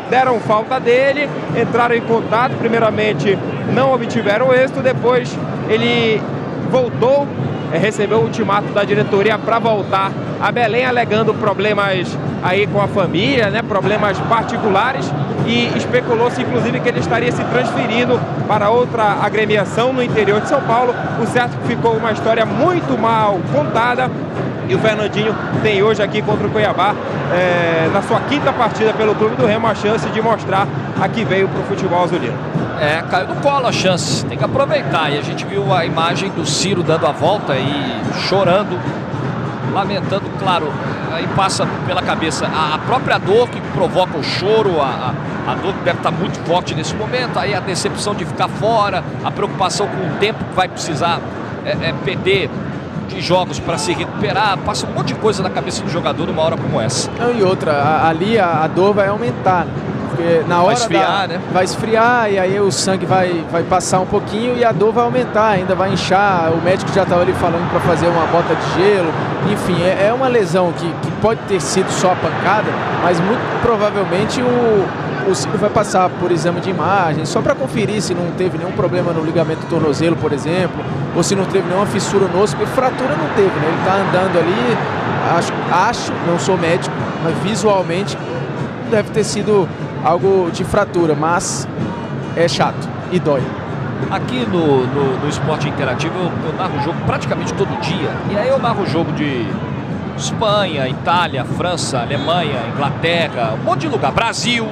Deram falta dele, entraram em contato, primeiramente não obtiveram êxito, depois ele voltou, recebeu o ultimato da diretoria para voltar a Belém, alegando problemas aí com a família, né, problemas particulares, e especulou-se inclusive que ele estaria se transferindo para outra agremiação no interior de São Paulo. O certo é que ficou uma história muito mal contada. E o Fernandinho tem hoje aqui contra o Cuiabá, na sua 5ª partida pelo clube do Remo, a chance de mostrar a que veio para o futebol azulino. Caiu no colo a chance, tem que aproveitar. E a gente viu a imagem do Ciro dando a volta e chorando lamentando, claro, aí passa pela cabeça a própria dor que provoca o choro, a dor que deve estar muito forte nesse momento, aí a decepção de ficar fora, a preocupação com o tempo que vai precisar perder de jogos para se recuperar, passa um monte de coisa na cabeça do jogador numa hora como essa. Não, e outra, ali a dor vai aumentar, porque na hora vai esfriar, né? Vai esfriar e aí o sangue vai passar um pouquinho e a dor vai aumentar, ainda vai inchar. O médico já estava ali falando para fazer uma bota de gelo. Enfim, é uma lesão que pode ter sido só a pancada, mas muito provavelmente o Ciro vai passar por exame de imagem, só para conferir se não teve nenhum problema no ligamento do tornozelo, por exemplo, ou se não teve nenhuma fissura no osso, porque fratura não teve, né? Ele está andando ali, acho, não sou médico, mas visualmente deve ter sido algo de fratura, mas é chato e dói. Aqui no Esporte Interativo eu narro o jogo praticamente todo dia, e aí eu narro o jogo de Espanha, Itália, França, Alemanha, Inglaterra, um monte de lugar, Brasil.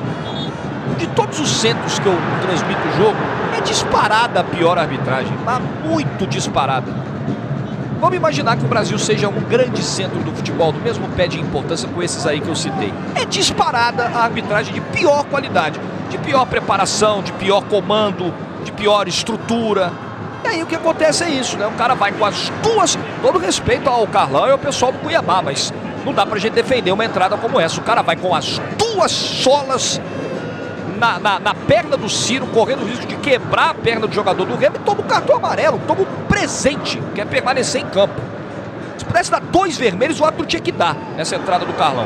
De todos os centros que eu transmito o jogo, é disparada a pior arbitragem, mas muito disparada. Vamos imaginar que o Brasil seja um grande centro do futebol, do mesmo pé de importância com esses aí que eu citei. É disparada a arbitragem de pior qualidade, de pior preparação, de pior comando, de pior estrutura. E aí o que acontece é isso, né? O cara vai com as duas, todo respeito ao Carlão e ao pessoal do Cuiabá, mas não dá pra gente defender uma entrada como essa. O cara vai com as duas solas na perna do Ciro, correndo o risco de quebrar a perna do jogador do Remo, e toma um cartão amarelo, toma um presente, que é permanecer em campo. Se pudesse dar 2 vermelhos, o árbitro tinha que dar nessa entrada do Carlão.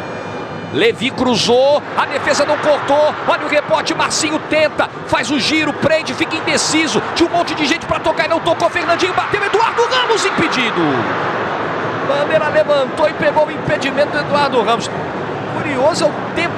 Levi cruzou, a defesa não cortou, olha o rebote, Marcinho tenta, faz o giro, prende, fica indeciso, tinha um monte de gente para tocar e não tocou, Fernandinho bateu, Eduardo Ramos impedido. Bandeira levantou e pegou o impedimento do Eduardo Ramos. Curioso é o tempo,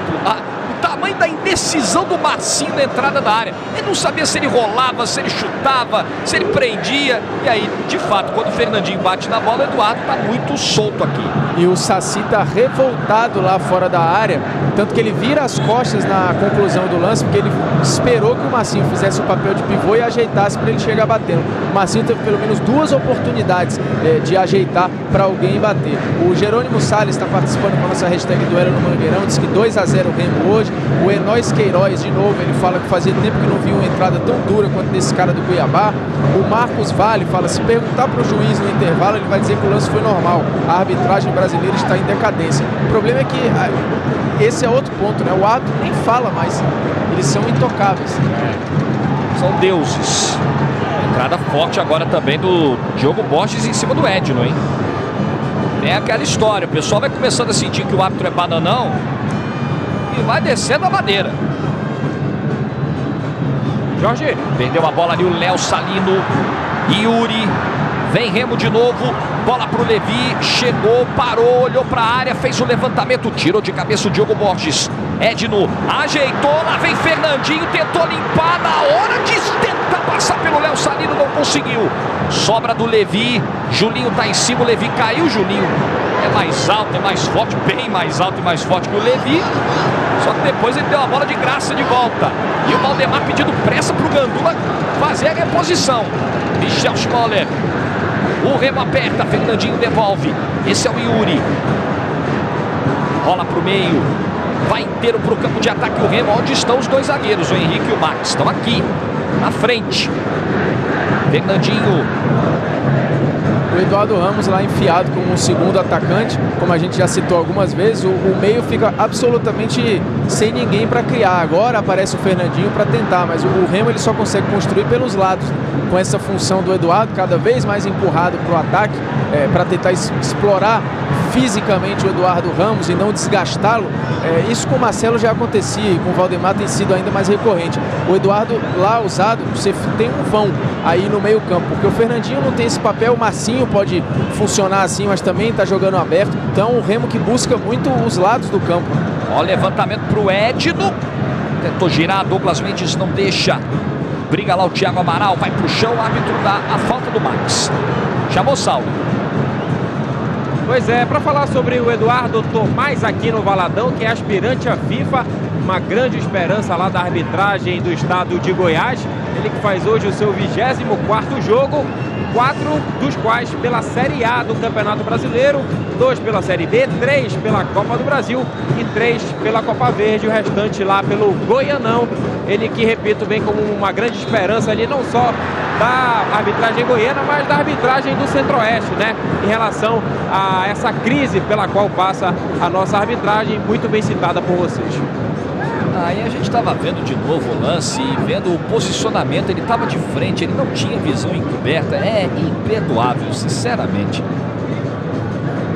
o tamanho da indecisão do Marcinho na entrada da área. Ele não sabia se ele rolava, se ele chutava, se ele prendia. E aí, de fato, quando o Fernandinho bate na bola, o Eduardo está muito solto aqui. E o Saci está revoltado lá fora da área, tanto que ele vira as costas na conclusão do lance, porque ele esperou que o Marcinho fizesse o papel de pivô e ajeitasse para ele chegar batendo. O Marcinho teve pelo menos 2 oportunidades de ajeitar para alguém bater. O Jerônimo Salles está participando com a nossa hashtag Duelo no Mangueirão, diz que 2-0 o Remo hoje. O Enóis Queiroz, de novo, ele fala que fazia tempo que não viu uma entrada tão dura quanto desse cara do Cuiabá. O Marcos Vale fala, se perguntar para o juiz no intervalo, ele vai dizer que o lance foi normal. A arbitragem brasileira está em decadência. O problema é que esse é outro ponto, né? O árbitro nem fala mais. Eles são intocáveis. São deuses. Entrada forte agora também do Diogo Borges em cima do Edno, hein? Tem aquela história, o pessoal vai começando a sentir que o árbitro é bananão e vai descendo a madeira. Jorge, perdeu a bola ali o Léo Salino. Yuri, vem Remo de novo, bola pro Levi, chegou, parou, olhou pra área, fez o levantamento, tirou de cabeça o Diogo Borges. Edno ajeitou, lá vem Fernandinho, tentou limpar, na hora de tentar passar pelo Léo Salino, não conseguiu. Sobra do Levi, Julinho tá em cima, o Levi caiu, Julinho é mais alto, é mais forte, bem mais alto e mais forte que o Levi. Só que depois ele deu a bola de graça de volta. E o Valdemar pedindo pressa pro Gandula fazer a reposição. Michel Schmoller. O Remo aperta, Fernandinho devolve. Esse é o Yuri. Rola pro meio. Vai inteiro pro campo de ataque o Remo. Onde estão os 2 zagueiros, o Henrique e o Max? Estão aqui, na frente. Fernandinho. O Eduardo Ramos lá enfiado como um segundo atacante, como a gente já citou algumas vezes, o meio fica absolutamente sem ninguém para criar. Agora aparece o Fernandinho para tentar, mas o Remo ele só consegue construir pelos lados, com essa função do Eduardo cada vez mais empurrado para o ataque, para tentar explorar fisicamente o Eduardo Ramos e não desgastá-lo. Isso com o Marcelo já acontecia e com o Valdemar tem sido ainda mais recorrente. O Eduardo lá usado, você tem um vão aí no meio campo, porque o Fernandinho não tem esse papel, o Marcinho pode funcionar assim, mas também está jogando aberto. Então o Remo que busca muito os lados do campo. Ó, levantamento pro Edno, tentou girar, Douglas Mendes não deixa. Briga lá o Thiago Amaral, vai pro chão, o árbitro dá a falta do Max. Chamou Saulo. Pois é, para falar sobre o Eduardo Tomás aqui no Valadão, que é aspirante à FIFA, uma grande esperança lá da arbitragem do estado de Goiás. Ele que faz hoje o seu 24º jogo, 4 dos quais pela Série A do Campeonato Brasileiro, 2 pela Série B, 3 pela Copa do Brasil e 3 pela Copa Verde, o restante lá pelo Goianão. Ele que, repito, vem como uma grande esperança ali, não só da arbitragem goiana, mas da arbitragem do Centro-Oeste, né? Em relação a essa crise pela qual passa a nossa arbitragem, muito bem citada por vocês. Aí a gente estava vendo de novo o lance e vendo o posicionamento, ele estava de frente, ele não tinha visão encoberta, é imperdoável, sinceramente.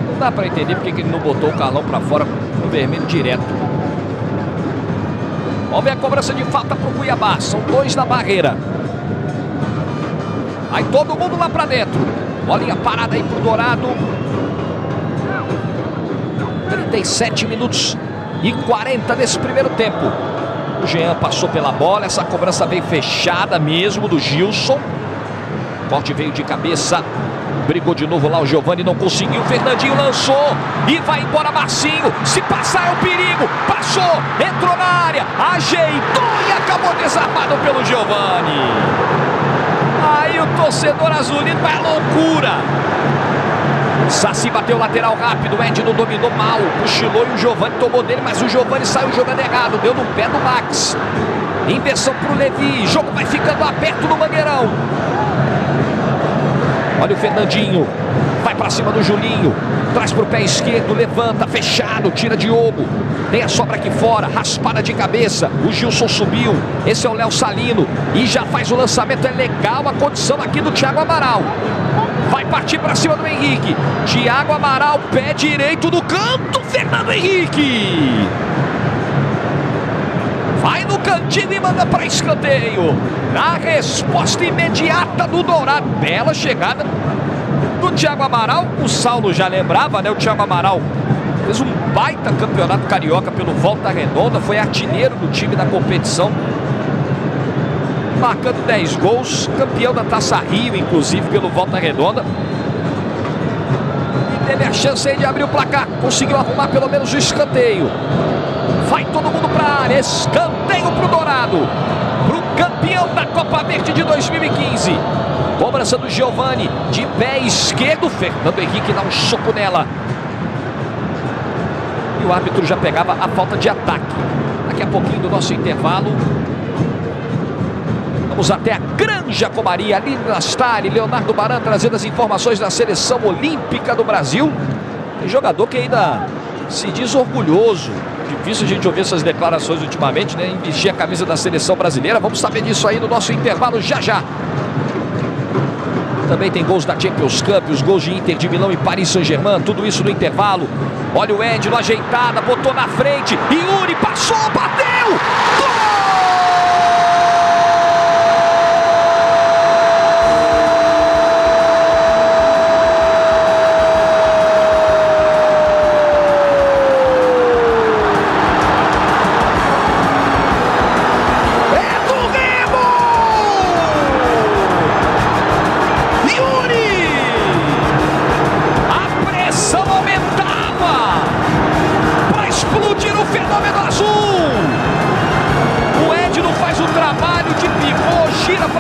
Não dá para entender porque que ele não botou o Carlão para fora com o vermelho direto. Vamos ver a cobrança de falta para o Cuiabá, são 2 na barreira. Aí todo mundo lá para dentro, bolinha parada aí pro Dourado. 37 minutos e 40 desse primeiro tempo. O Jean passou pela bola, essa cobrança veio fechada mesmo do Gilson. O corte veio de cabeça, brigou de novo lá o Giovani, não conseguiu. Fernandinho lançou e vai embora Marcinho. Se passar é um perigo, passou, entrou na área, ajeitou e acabou desarmado pelo Giovani. Aí o torcedor azulino vai à loucura. Saci bateu lateral rápido, o Edno dominou mal, cochilou e o Giovani tomou dele, mas o Giovani saiu jogando errado, deu no pé do Max. Inversão pro Levi, jogo vai ficando aberto no Mangueirão. Olha o Fernandinho, vai pra cima do Julinho, traz pro pé esquerdo, levanta, fechado, tira Diogo. Tem a sobra aqui fora, raspada de cabeça, o Gilson subiu, esse é o Léo Salino e já faz o lançamento, é legal a condição aqui do Thiago Amaral. Vai partir para cima do Henrique. Thiago Amaral, pé direito do canto. Fernando Henrique. Vai no cantinho e manda para escanteio. Na resposta imediata do Dourado. Bela chegada do Thiago Amaral. O Saulo já lembrava, né? O Thiago Amaral fez um baita campeonato carioca pelo Volta Redonda. Foi artilheiro do time da competição, marcando 10 gols, campeão da Taça Rio, inclusive, pelo Volta Redonda. E teve a chance aí de abrir o placar. Conseguiu arrumar pelo menos o escanteio. Vai todo mundo para a área. Escanteio para o Dourado. Para o campeão da Copa Verde de 2015. Cobrança do Giovani. De pé esquerdo. Fernando Henrique dá um soco nela. E o árbitro já pegava a falta de ataque. Daqui a pouquinho do nosso intervalo, vamos até a Granja Comaria, ali na Stari, Leonardo Baran trazendo as informações da Seleção Olímpica do Brasil. Tem jogador que ainda se diz orgulhoso. Difícil a gente ouvir essas declarações ultimamente, né? Em vestir a camisa da Seleção Brasileira. Vamos saber disso aí no nosso intervalo já já. Também tem gols da Champions Cup, os gols de Inter de Milão e Paris Saint-Germain, tudo isso no intervalo. Olha o Edno, ajeitada, botou na frente, Yuri passou, bateu! Gol!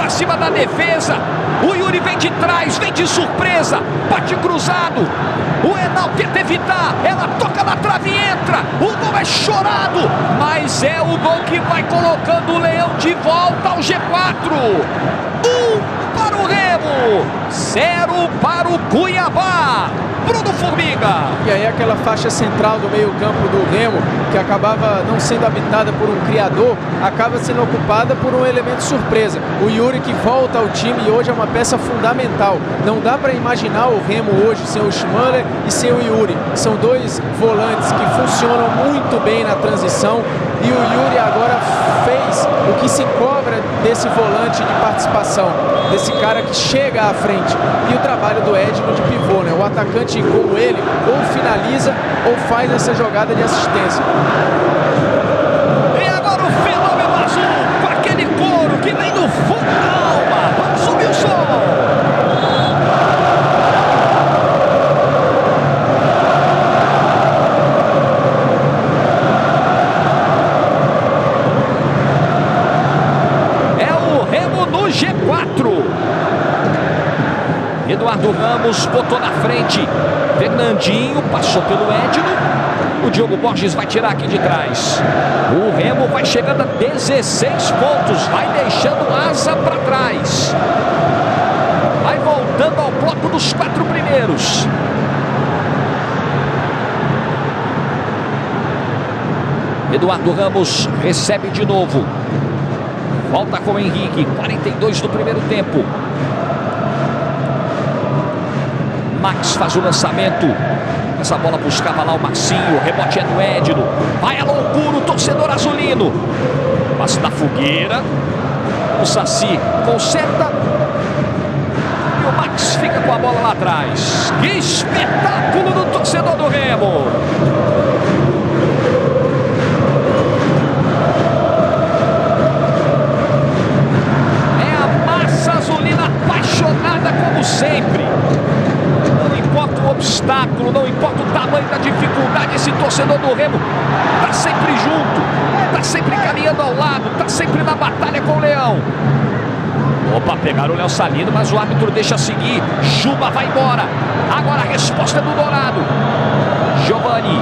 Cima da defesa, o Yuri vem de trás, vem de surpresa, bate cruzado, o Enal tenta evitar, ela toca na trave e entra, o gol é chorado, mas é o gol que vai colocando o Leão de volta ao G4. 1 para o Remo, 0 para o Cuiabá. Bruno Formiga. E aí aquela faixa central do meio campo do Remo, que acabava não sendo habitada por um criador, acaba sendo ocupada por um elemento surpresa. O Yuri, que volta ao time e hoje é uma peça fundamental. Não dá para imaginar o Remo hoje sem o Schmaller e sem o Yuri. São dois volantes que funcionam muito bem na transição e o Yuri agora fez o que se cobra desse volante de participação, desse cara que chega à frente. E o trabalho do Edno de pivô, né? O atacante como ele ou finaliza ou faz essa jogada de assistência. E agora o fenômeno azul com aquele couro que vem do fundo da alma. Vamos subir o som. É o Remo no Eduardo Ramos botou na frente. Fernandinho passou pelo Edno. O Diogo Borges vai tirar aqui de trás. O Remo vai chegando a 16 pontos. Vai deixando asa para trás. Vai voltando ao bloco dos 4 primeiros. Eduardo Ramos recebe de novo. Volta com o Henrique. 42 do primeiro tempo. Max faz o lançamento. Essa bola buscava lá o Marcinho. Rebote é do Edno. Vai a loucura o torcedor azulino. Passe da fogueira. O Saci conserta. E o Max fica com a bola lá atrás. Que espetáculo do torcedor do Remo. É a massa azulina apaixonada como sempre. Não importa o obstáculo, não importa o tamanho da dificuldade, esse torcedor do Remo está sempre junto, está sempre caminhando ao lado, está sempre na batalha com o Leão. Opa, pegaram o Léo Salino, mas o árbitro deixa seguir. Juba vai embora. Agora a resposta é do Dourado. Giovani.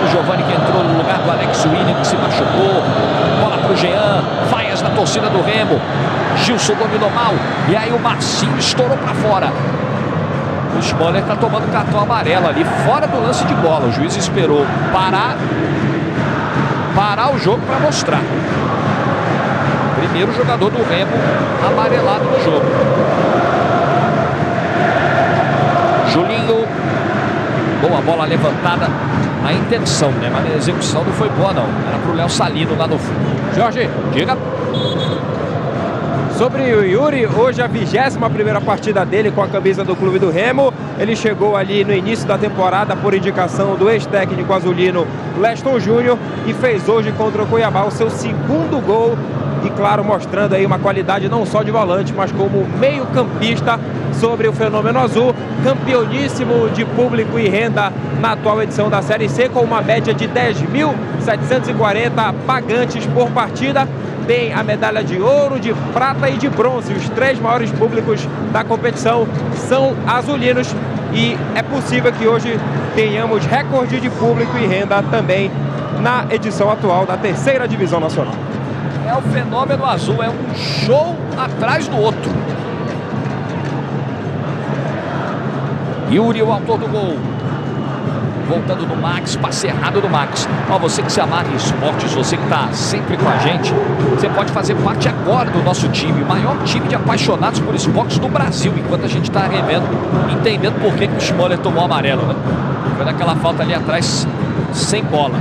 O Giovani que entrou no lugar do Alex William, que se machucou. Bola para o Jean. Vaias na torcida do Remo. Gilson dominou mal. E aí o Marcinho estourou para fora. O Smoller está tomando cartão amarelo ali, fora do lance de bola. O juiz esperou parar o jogo para mostrar. Primeiro jogador do Remo amarelado no jogo. Julinho. Boa bola levantada. A intenção, né? Mas a execução não foi boa, não. Era pro Léo Salino lá no fundo. Jorge, Diga. Sobre o Yuri, hoje a 21ª partida dele com a camisa do clube do Remo. Ele chegou ali no início da temporada por indicação do ex-técnico azulino Leston Júnior e fez hoje contra o Cuiabá o seu 2º gol. E claro, mostrando aí uma qualidade não só de volante, mas como meio-campista sobre o fenômeno azul. Campeoníssimo de público e renda na atual edição da Série C, com uma média de 10.740 pagantes por partida. Tem a medalha de ouro, de prata e de bronze. Os 3 maiores públicos da competição são azulinos. E é possível que hoje tenhamos recorde de público e renda também na edição atual da 3ª Divisão Nacional. É o fenômeno azul, é um show atrás do outro. Yuri, o autor do gol. Voltando do Max, passe errado do Max. Ó, você que se amarra em esportes, você que está sempre com a gente, você pode fazer parte agora do nosso time, o maior time de apaixonados por esportes do Brasil, enquanto a gente está revendo, entendendo por que o Smoller tomou amarelo, né? Foi naquela falta ali atrás, sem bola.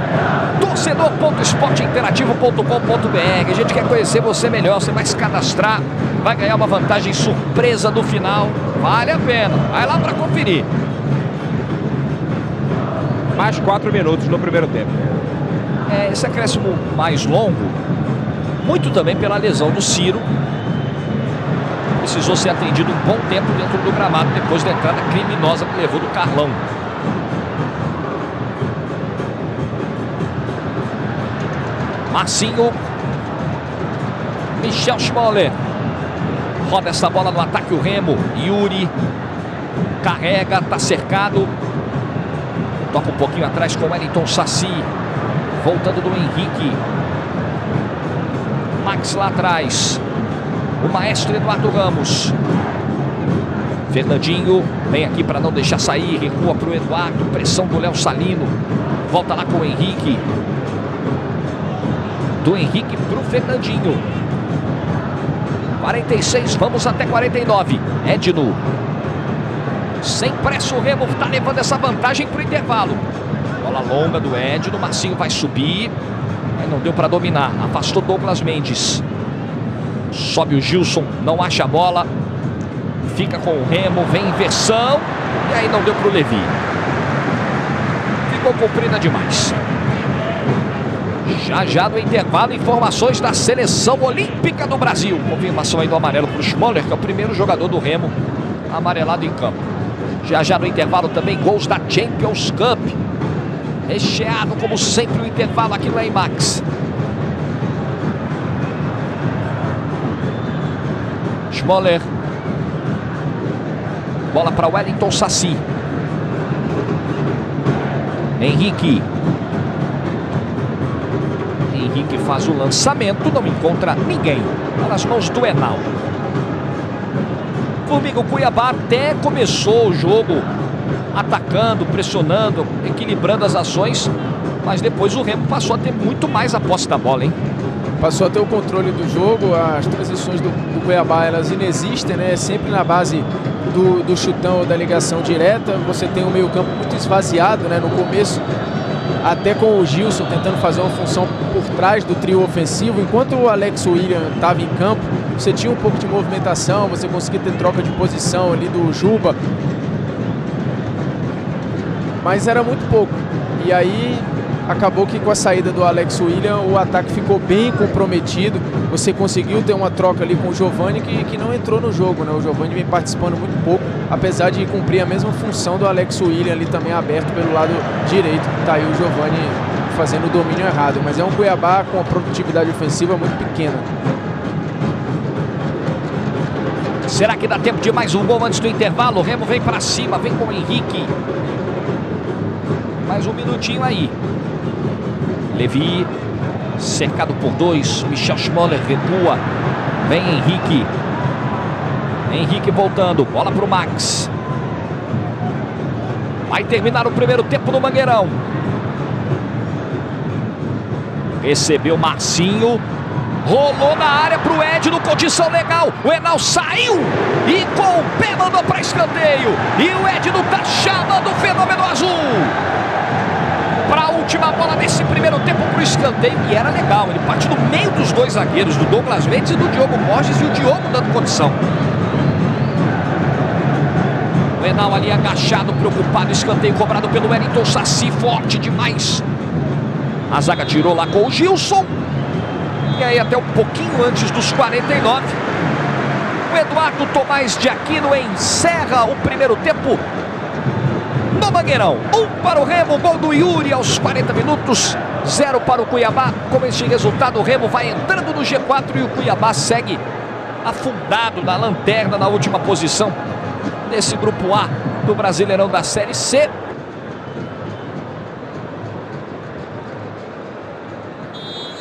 Torcedor.esporteinterativo.com.br. A gente quer conhecer você melhor, você vai se cadastrar, vai ganhar uma vantagem surpresa no final. Vale a pena, vai lá para conferir. Mais 4 minutos no primeiro tempo. Esse acréscimo mais longo, muito também pela lesão do Ciro. Precisou ser atendido um bom tempo dentro do gramado, depois da entrada criminosa que levou do Carlão. Marcinho. Michel Smoller. Roda essa bola no ataque o Remo. Yuri. Carrega, tá cercado. Toca um pouquinho atrás com o Wellington Saci. Voltando do Henrique. Max lá atrás. O maestro Eduardo Ramos. Fernandinho vem aqui para não deixar sair. Recua para o Eduardo. Pressão do Léo Salino. Volta lá com o Henrique. Do Henrique para o Fernandinho. 46, vamos até 49. Edno. Sem pressa o Remo está levando essa vantagem para o intervalo. Bola longa do Edno. Marcinho vai subir. Aí não deu para dominar. Afastou Douglas Mendes. Sobe o Gilson. Não acha a bola. Fica com o Remo. Vem inversão. E aí não deu para o Levi. Ficou comprida demais. Já no intervalo, informações da Seleção Olímpica do Brasil. Confirmação aí do amarelo para o Smoller, que é o primeiro jogador do Remo amarelado em campo. Já no intervalo também gols da Champions Cup. Recheado como sempre o intervalo aqui no IMAX. Smoller. Bola para Wellington Saci. Henrique. Henrique faz o lançamento, não encontra ninguém. Está nas mãos do Enal. Formiga, o Cuiabá até começou o jogo atacando, pressionando, equilibrando as ações, mas depois o Remo passou a ter muito mais a posse da bola, hein? Passou a ter o controle do jogo, as transições do Cuiabá, elas inexistem, né? Sempre na base do chutão ou da ligação direta. Você tem um meio campo muito esvaziado, né? No começo, até com o Gilson tentando fazer uma função por trás do trio ofensivo. Enquanto o Alex William estava em campo, você tinha um pouco de movimentação, você conseguia ter troca de posição ali do Juba, mas era muito pouco. E aí acabou que com a saída do Alex William o ataque ficou bem comprometido. Você conseguiu ter uma troca ali com o Giovani que não entrou no jogo, né? O Giovani vem participando muito pouco, apesar de cumprir a mesma função do Alex William ali também aberto pelo lado direito. Tá aí o Giovani fazendo o domínio errado, mas é um Cuiabá com a produtividade ofensiva muito pequena. Será que dá tempo de mais um gol antes do intervalo? O Remo vem para cima, vem com o Henrique. Mais um minutinho aí. Levi, cercado por dois. Michel Schmoller recua. Vem Henrique. Henrique voltando. Bola para o Max. Vai terminar o primeiro tempo no Mangueirão. Recebeu Marcinho. Rolou na área para o Ed, no condição legal. O Enal saiu e com o pé mandou para escanteio. E o Ed não tá chamando o fenômeno azul para a última bola desse primeiro tempo para o escanteio. E era legal, ele parte no meio dos dois zagueiros, do Douglas Mendes e do Diogo Borges, e o Diogo dando condição. O Enal ali agachado, preocupado, escanteio cobrado pelo Wellington Saci, forte demais. A zaga tirou lá com o Gilson. E aí até um pouquinho antes dos 49, o Eduardo Tomás de Aquino encerra o primeiro tempo no Mangueirão. 1 para o Remo, gol do Yuri aos 40 minutos, 0 para o Cuiabá. Com esse resultado, o Remo vai entrando no G4 e o Cuiabá segue afundado na lanterna, na última posição nesse grupo A do Brasileirão da Série C.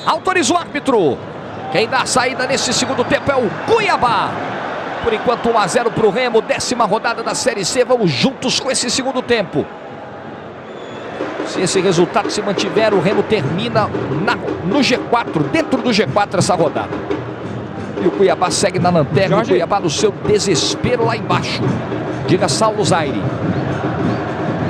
Autoriza o árbitro. Quem dá a saída nesse segundo tempo é o Cuiabá. Por enquanto 1-0 para o Remo, 10ª rodada da Série C. Vamos juntos com esse segundo tempo. Se esse resultado se mantiver, o Remo termina no G4, dentro do G4 essa rodada. E o Cuiabá segue na lanterna, Jorge. O Cuiabá no seu desespero lá embaixo. Diga, Saulo Zaire.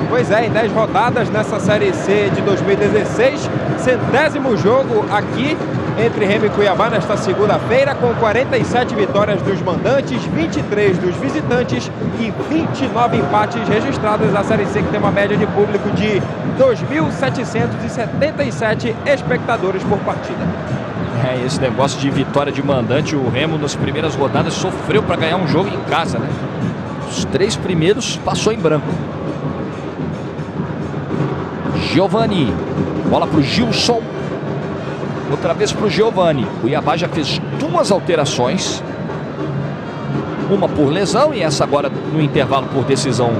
Pois é, em 10 rodadas nessa Série C de 2016, 100º jogo aqui entre Remo e Cuiabá nesta segunda-feira, com 47 vitórias dos mandantes, 23 dos visitantes e 29 empates registrados. A Série C que tem uma média de público de 2.777 espectadores por partida. É, esse negócio de vitória de mandante, o Remo nas primeiras rodadas sofreu para ganhar um jogo em casa, né? Os 3 primeiros passou em branco. Giovani, bola para o Gilson, outra vez para o Giovani. Cuiabá já fez 2 alterações, uma por lesão e essa agora no intervalo por decisão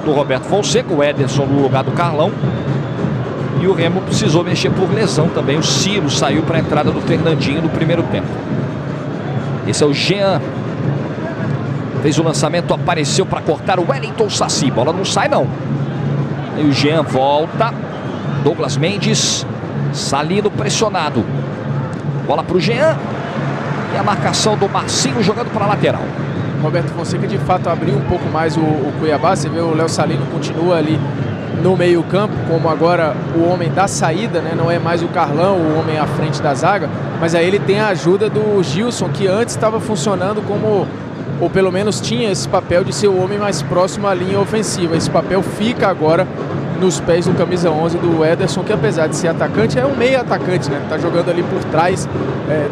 do Roberto Fonseca, o Ederson no lugar do Carlão. E o Remo precisou mexer por lesão também, o Ciro saiu para a entrada do Fernandinho no primeiro tempo. Esse é o Jean, fez o lançamento, apareceu para cortar o Wellington Saci, bola não sai não. Aí o Jean volta, Douglas Mendes, Salino pressionado. Bola para o Jean. E a marcação do Marcinho jogando para a lateral. Roberto Fonseca de fato abriu um pouco mais o Cuiabá. Você vê o Léo Salino continua ali no meio campo, como agora o homem da saída, né? Não é mais o Carlão, o homem à frente da zaga. Mas aí ele tem a ajuda do Gilson, que antes estava funcionando como, ou pelo menos tinha esse papel de ser o homem mais próximo à linha ofensiva. Esse papel fica agora nos pés do camisa 11 do Ederson, que apesar de ser atacante, é um meio atacante, né? Tá jogando ali por trás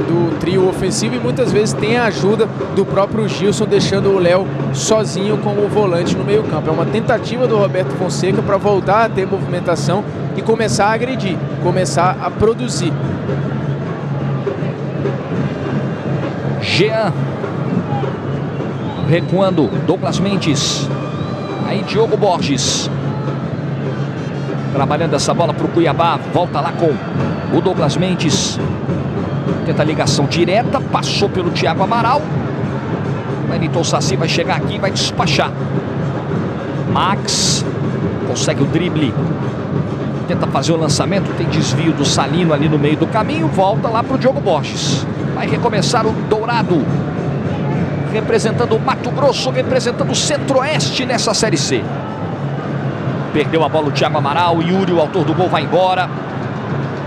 do trio ofensivo e muitas vezes tem a ajuda do próprio Gilson, deixando o Léo sozinho como volante no meio campo. É uma tentativa do Roberto Fonseca para voltar a ter movimentação e começar a agredir, começar a produzir. Jean recuando, Douglas Mendes Aí Diogo Borges. Trabalhando essa bola para o Cuiabá. Volta lá com o Douglas Mendes. Tenta a ligação direta. Passou pelo Thiago Amaral. O Wellington Saci vai chegar aqui e vai despachar. Max consegue o drible. Tenta fazer o lançamento. Tem desvio do Salino ali no meio do caminho. Volta lá para o Diogo Borges. Vai recomeçar o Dourado. Representando o Mato Grosso. Representando o Centro-Oeste nessa Série C. Perdeu a bola o Thiago Amaral. Yuri, o autor do gol, vai embora.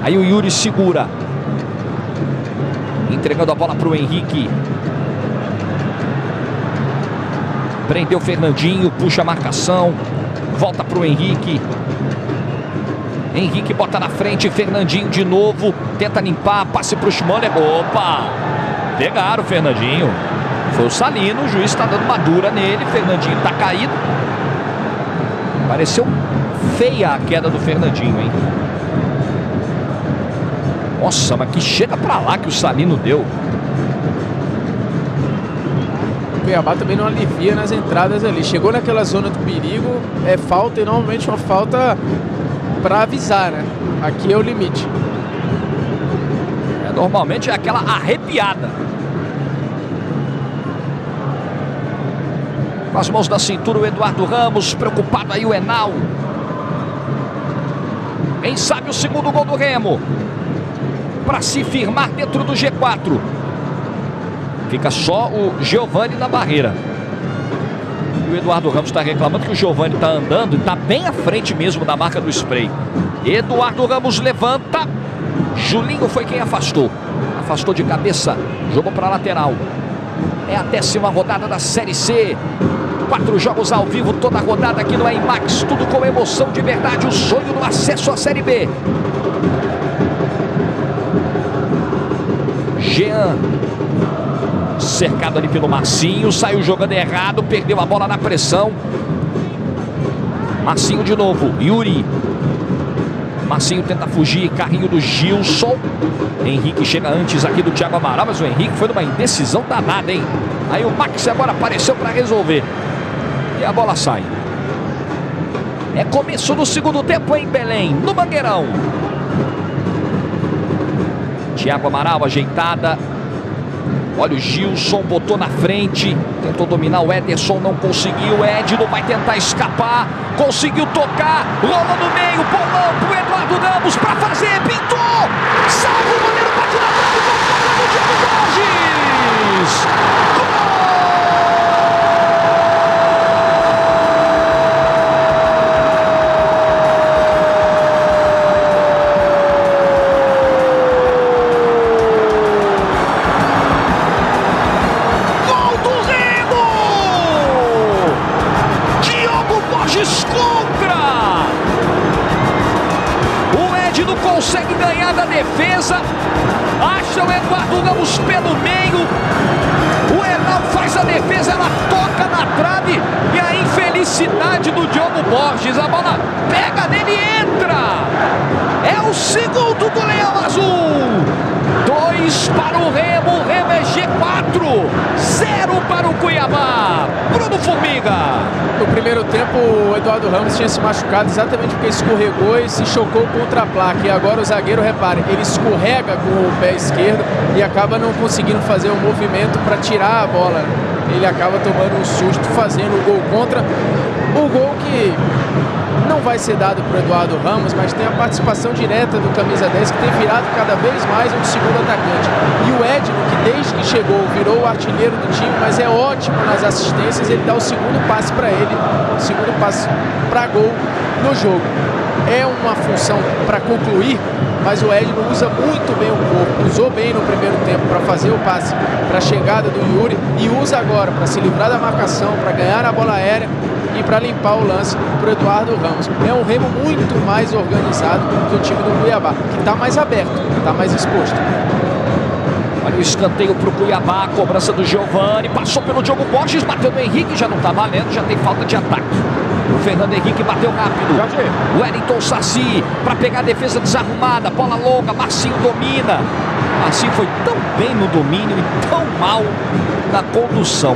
Aí o Yuri segura. Entregando a bola para o Henrique. Prendeu o Fernandinho. Puxa a marcação. Volta para o Henrique. Henrique bota na frente. Fernandinho de novo. Tenta limpar. Passe para o Schmoller. Opa! Pegaram o Fernandinho. Foi o Salino. O juiz está dando uma dura nele. Fernandinho está caído. Pareceu feia a queda do Fernandinho, hein? Nossa, mas que chega pra lá que o Salino deu. O Cuiabá também não alivia nas entradas ali. Chegou naquela zona do perigo, é falta, e normalmente uma falta pra avisar, né? Aqui é o limite. Normalmente é aquela arrepiada. Com as mãos na cintura o Eduardo Ramos, preocupado aí o Henao. Quem sabe o segundo gol do Remo, para se firmar dentro do G4. Fica só o Giovani na barreira. E o Eduardo Ramos está reclamando que o Giovani está andando e está bem à frente mesmo da marca do spray. Eduardo Ramos levanta. Julinho foi quem afastou. Afastou de cabeça, jogou para a lateral. É a 10ª rodada da Série C. 4 jogos ao vivo, toda a rodada aqui no IMAX. Tudo com emoção de verdade, o sonho do acesso à Série B. Jean, cercado ali pelo Marcinho, saiu jogando errado, perdeu a bola na pressão. Marcinho de novo, Yuri. Marcinho tenta fugir, carrinho do Gilson. Henrique chega antes aqui do Thiago Amaral, mas o Henrique foi numa indecisão danada, hein? Aí o Max agora apareceu para resolver. E a bola sai. É começo do segundo tempo em Belém, no Mangueirão. Thiago Amaral, ajeitada. Olha o Gilson, botou na frente. Tentou dominar o Ederson, não conseguiu. Edno vai tentar escapar. Conseguiu tocar. Rola no meio, bolão pro Eduardo Ramos para fazer. Pintou. Salva o goleiro, bate na trave. Gol do Diogo Borges. Consegue ganhar da defesa, acha o Eduardo Ramos pelo meio, o Henao faz a defesa, ela toca na trave e a infelicidade do Diogo Borges, a bola pega nele e entra, é o segundo do Leão Azul, 2 para o Remo é G4, 0 para o Cuiabá. Bruno Formiga. No primeiro tempo o Eduardo Ramos tinha se machucado exatamente porque escorregou e se chocou contra a placa. E agora o zagueiro, repare, ele escorrega com o pé esquerdo e acaba não conseguindo fazer um movimento para tirar a bola. Ele acaba tomando um susto, fazendo o gol contra. O gol que não vai ser dado para o Eduardo Ramos, mas tem a participação direta do camisa 10, que tem virado cada vez mais um segundo atacante. E o Edno, que desde que chegou virou o artilheiro do time, mas é ótimo nas assistências, ele dá o segundo passe para ele, o segundo passe para gol no jogo. É uma função para concluir, mas o Edno usa muito bem o corpo, usou bem no primeiro tempo para fazer o passe para a chegada do Yuri e usa agora para se livrar da marcação, para ganhar a bola aérea e para limpar o lance para o Eduardo Ramos. É um Remo muito mais organizado que o time do Cuiabá, que está mais aberto, está mais exposto. Olha o escanteio para o Cuiabá, a cobrança do Giovani, passou pelo Diogo Borges, bateu no Henrique, já não está valendo, já tem falta de ataque. O Fernando Henrique bateu rápido. O Wellington Saci para pegar a defesa desarrumada, bola longa, Marcinho domina. Marcinho foi tão bem no domínio e tão mal na condução.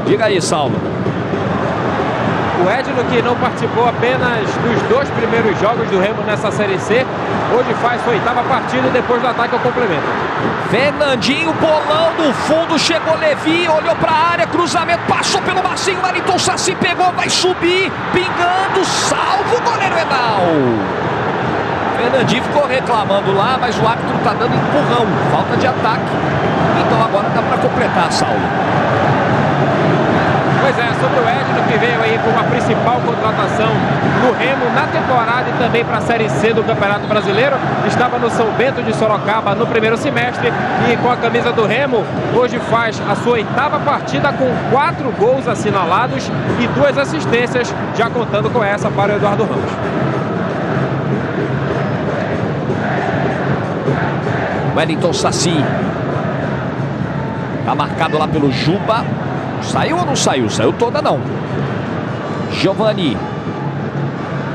Diga aí, Saulo. O Edno, que não participou apenas dos 2 primeiros jogos do Remo nessa Série C, hoje faz sua 8ª partida e depois do ataque ao complemento. Fernandinho, bolão no fundo, chegou Levi, olhou para a área, cruzamento, passou pelo Marcinho, Wellington Saci pegou, vai subir, pingando, salvo o goleiro Enal. Fernandinho ficou reclamando lá, mas o árbitro está dando empurrão, falta de ataque. Então agora dá para completar, Saulo. Pois é, sobre o Edno, que veio aí como a principal contratação no Remo na temporada e também para a Série C do Campeonato Brasileiro. Estava no São Bento de Sorocaba no primeiro semestre e com a camisa do Remo, hoje faz a sua 8ª partida com 4 gols assinalados e 2 assistências, já contando com essa para o Eduardo Ramos. Wellington Saci. Tá marcado lá pelo Juba. Saiu ou não saiu? Saiu toda não. Giovani.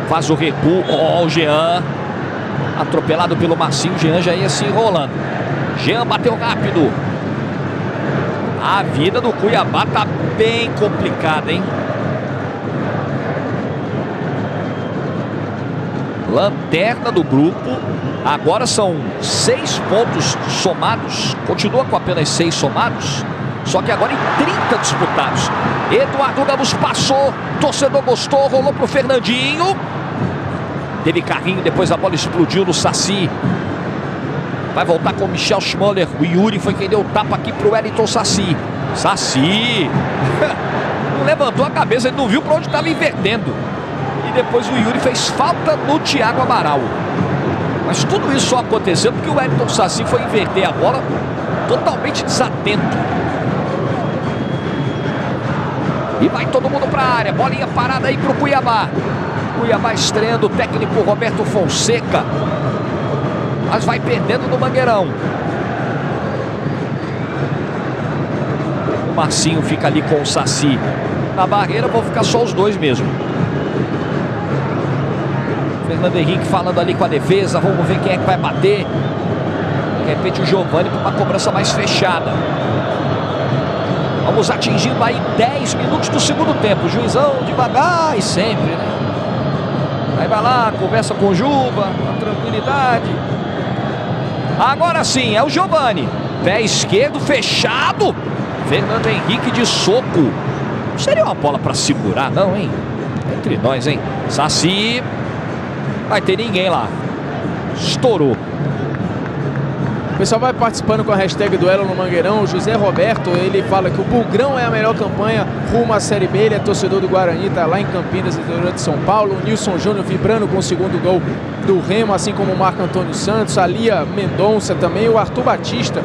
Faz o recuo. O Jean. Atropelado pelo Marcinho. O Jean já ia se enrolando. Jean bateu rápido. A vida do Cuiabá tá bem complicada, hein? Lanterna do grupo. Agora são 6 pontos somados. Continua com apenas 6 somados. Só que agora em 30 disputados. Eduardo Ramos passou. Torcedor gostou. Rolou pro Fernandinho. Teve carrinho. Depois a bola explodiu no Saci. Vai voltar com o Michel Schmoller. O Yuri foi quem deu o tapa aqui pro Wellington Saci. Saci. Não levantou a cabeça. Ele não viu pra onde estava invertendo. E depois o Yuri fez falta no Thiago Amaral. Mas tudo isso só aconteceu porque o Wellington Saci foi inverter a bola totalmente desatento. E vai todo mundo para a área. Bolinha parada aí para o Cuiabá. Cuiabá estreando o técnico Roberto Fonseca. Mas vai perdendo no Mangueirão. O Marcinho fica ali com o Saci. Na barreira vão ficar só os dois mesmo. Fernando Henrique falando ali com a defesa. Vamos ver quem é que vai bater. De repente o Giovani para uma cobrança mais fechada. Vamos atingindo aí 10 minutos do segundo tempo. Juizão devagar e sempre, né? Aí vai lá, conversa com o Juba, com tranquilidade. Agora sim, é o Giovani. Pé esquerdo fechado. Fernando Henrique de soco. Não seria uma bola para segurar, não, hein? Entre nós, hein? Saci. Vai ter ninguém lá. Estourou. O pessoal vai participando com a hashtag Duelo no Mangueirão. O José Roberto, ele fala que o Bugrão é a melhor campanha rumo à Série B. Ele é torcedor do Guarani, tá lá em Campinas, interior de São Paulo. O Nilson Júnior vibrando com o segundo gol do Remo, assim como o Marco Antônio Santos, a Lia Mendonça também, o Arthur Batista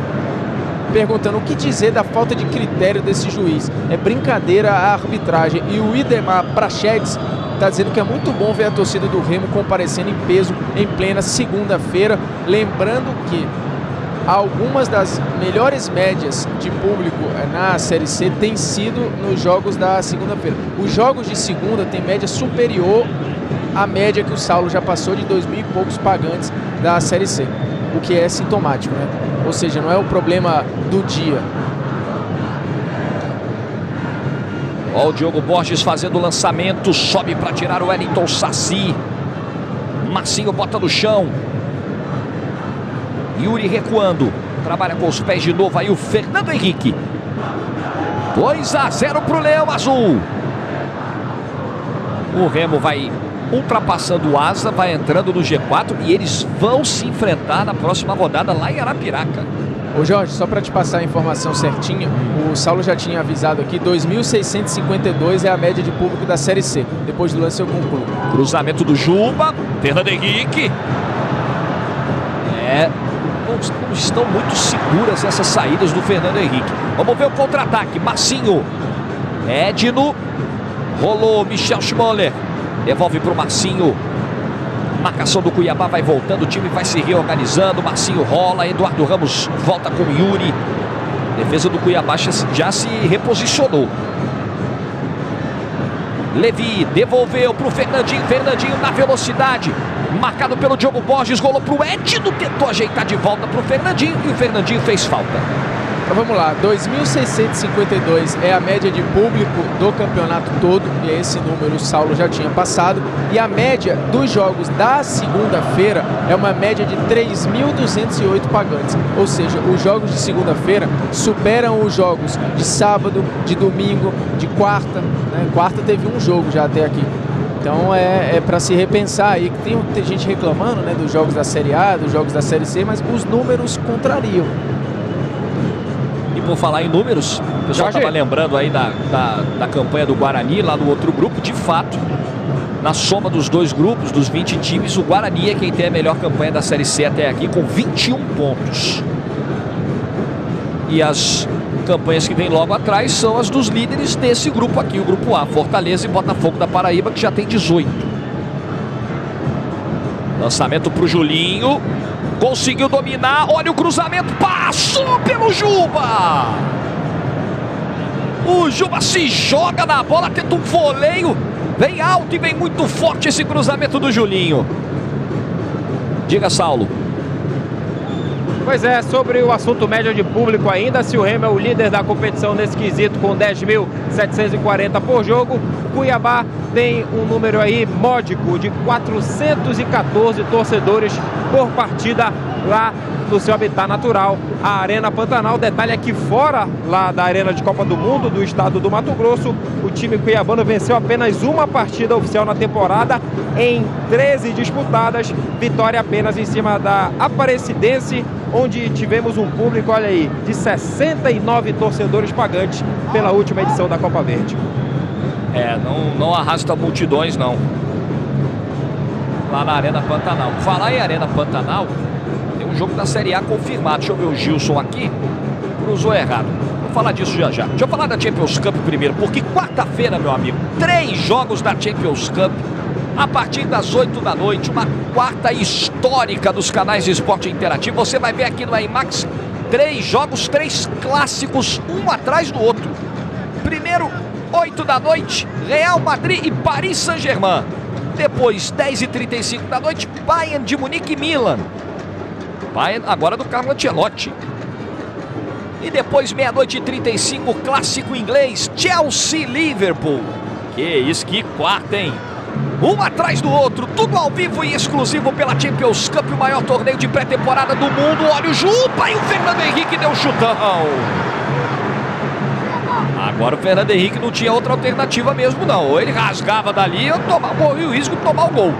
perguntando o que dizer da falta de critério desse juiz. É brincadeira a arbitragem. E o Idemar Prachedes está dizendo que é muito bom ver a torcida do Remo comparecendo em peso em plena segunda-feira. Lembrando que algumas das melhores médias de público na Série C têm sido nos jogos da segunda-feira. Os jogos de segunda têm média superior à média que o Saulo já passou de 2.000 e poucos pagantes da Série C. O que é sintomático, né? Ou seja, não é o problema do dia. Ó, o Diogo Borges fazendo o lançamento. Sobe para tirar o Wellington Saci. Marcinho bota no chão. Yuri recuando. Trabalha com os pés de novo aí o Fernando Henrique. 2-0 para o Leão Azul. O Remo vai ultrapassando o Asa, vai entrando no G4 e eles vão se enfrentar na próxima rodada lá em Arapiraca. Ô Jorge, só para te passar a informação certinha, o Saulo já tinha avisado aqui, 2.652 é a média de público da Série C. Depois do lance eu concluo. Cruzamento do Juba, Fernando Henrique. Não estão muito seguras essas saídas do Fernando Henrique. Vamos ver o contra-ataque. Marcinho. Edno. Rolou Michel Schmoller. Devolve para o Marcinho. Marcação do Cuiabá vai voltando. O time vai se reorganizando. Marcinho rola. Eduardo Ramos volta com Yuri. Defesa do Cuiabá já se reposicionou. Levi devolveu para o Fernandinho. Fernandinho na velocidade. Marcado pelo Diogo Borges. Rolou para o Edno. Tentou ajeitar de volta para o Fernandinho. E o Fernandinho fez falta. Vamos lá, 2.652 é a média de público do campeonato todo, e esse número o Saulo já tinha passado, e a média dos jogos da segunda-feira é uma média de 3.208 pagantes, ou seja, os jogos de segunda-feira superam os jogos de sábado, de domingo, de quarta, né? Quarta teve um jogo já até aqui. Então é para se repensar aí, que tem gente reclamando, né, dos jogos da Série A, dos jogos da Série C, mas os números contrariam. E por falar em números, o pessoal estava lembrando aí da campanha do Guarani lá no outro grupo. De fato, na soma dos dois grupos, dos 20 times, o Guarani é quem tem a melhor campanha da Série C até aqui, com 21 pontos. E as campanhas que vem logo atrás são as dos líderes desse grupo aqui, o grupo A, Fortaleza e Botafogo da Paraíba, que já tem 18. Lançamento para o Julinho. Conseguiu dominar, olha o cruzamento, passou pelo Juba! O Juba se joga na bola, tenta um voleio, vem alto e vem muito forte esse cruzamento do Julinho. Diga, Saulo. Pois é, sobre o assunto média de público ainda, se o Remo é o líder da competição nesse quesito com 10.740 por jogo, Cuiabá tem um número aí módico de 414 torcedores por partida lá no seu habitat natural, a Arena Pantanal. Detalhe é que fora lá da Arena de Copa do Mundo do estado do Mato Grosso, o time cuiabano venceu apenas uma partida oficial na temporada em 13 disputadas, vitória apenas em cima da Aparecidense, onde tivemos um público, olha aí, de 69 torcedores pagantes pela última edição da Copa Verde. Não arrasta multidões, não. Lá na Arena Pantanal. Falar em Arena Pantanal, tem um jogo da Série A confirmado. Deixa eu ver o Gilson aqui. Cruzou errado. Vou falar disso já já. Deixa eu falar da Champions Cup primeiro, porque quarta-feira, meu amigo, 3 jogos da Champions Cup a partir das 8 da noite. Uma quarta histórica dos canais de esporte interativo. Você vai ver aqui no IMAX 3 jogos, 3 clássicos, um atrás do outro. Primeiro, 8 da noite, Real Madrid e Paris Saint-Germain. Depois, 10h35 da noite, Bayern de Munique e Milan. Bayern agora do Carlo Ancelotti. E depois, 00:35, clássico inglês, Chelsea e Liverpool. Que isso, que quarta, hein? Um atrás do outro, tudo ao vivo e exclusivo pela Champions Cup, o maior torneio de pré-temporada do mundo. Olha o Juba e o Fernando Henrique deu um chutão. Agora o Fernando Henrique não tinha outra alternativa mesmo, não. Ou ele rasgava dali ou corria o risco de tomar o gol.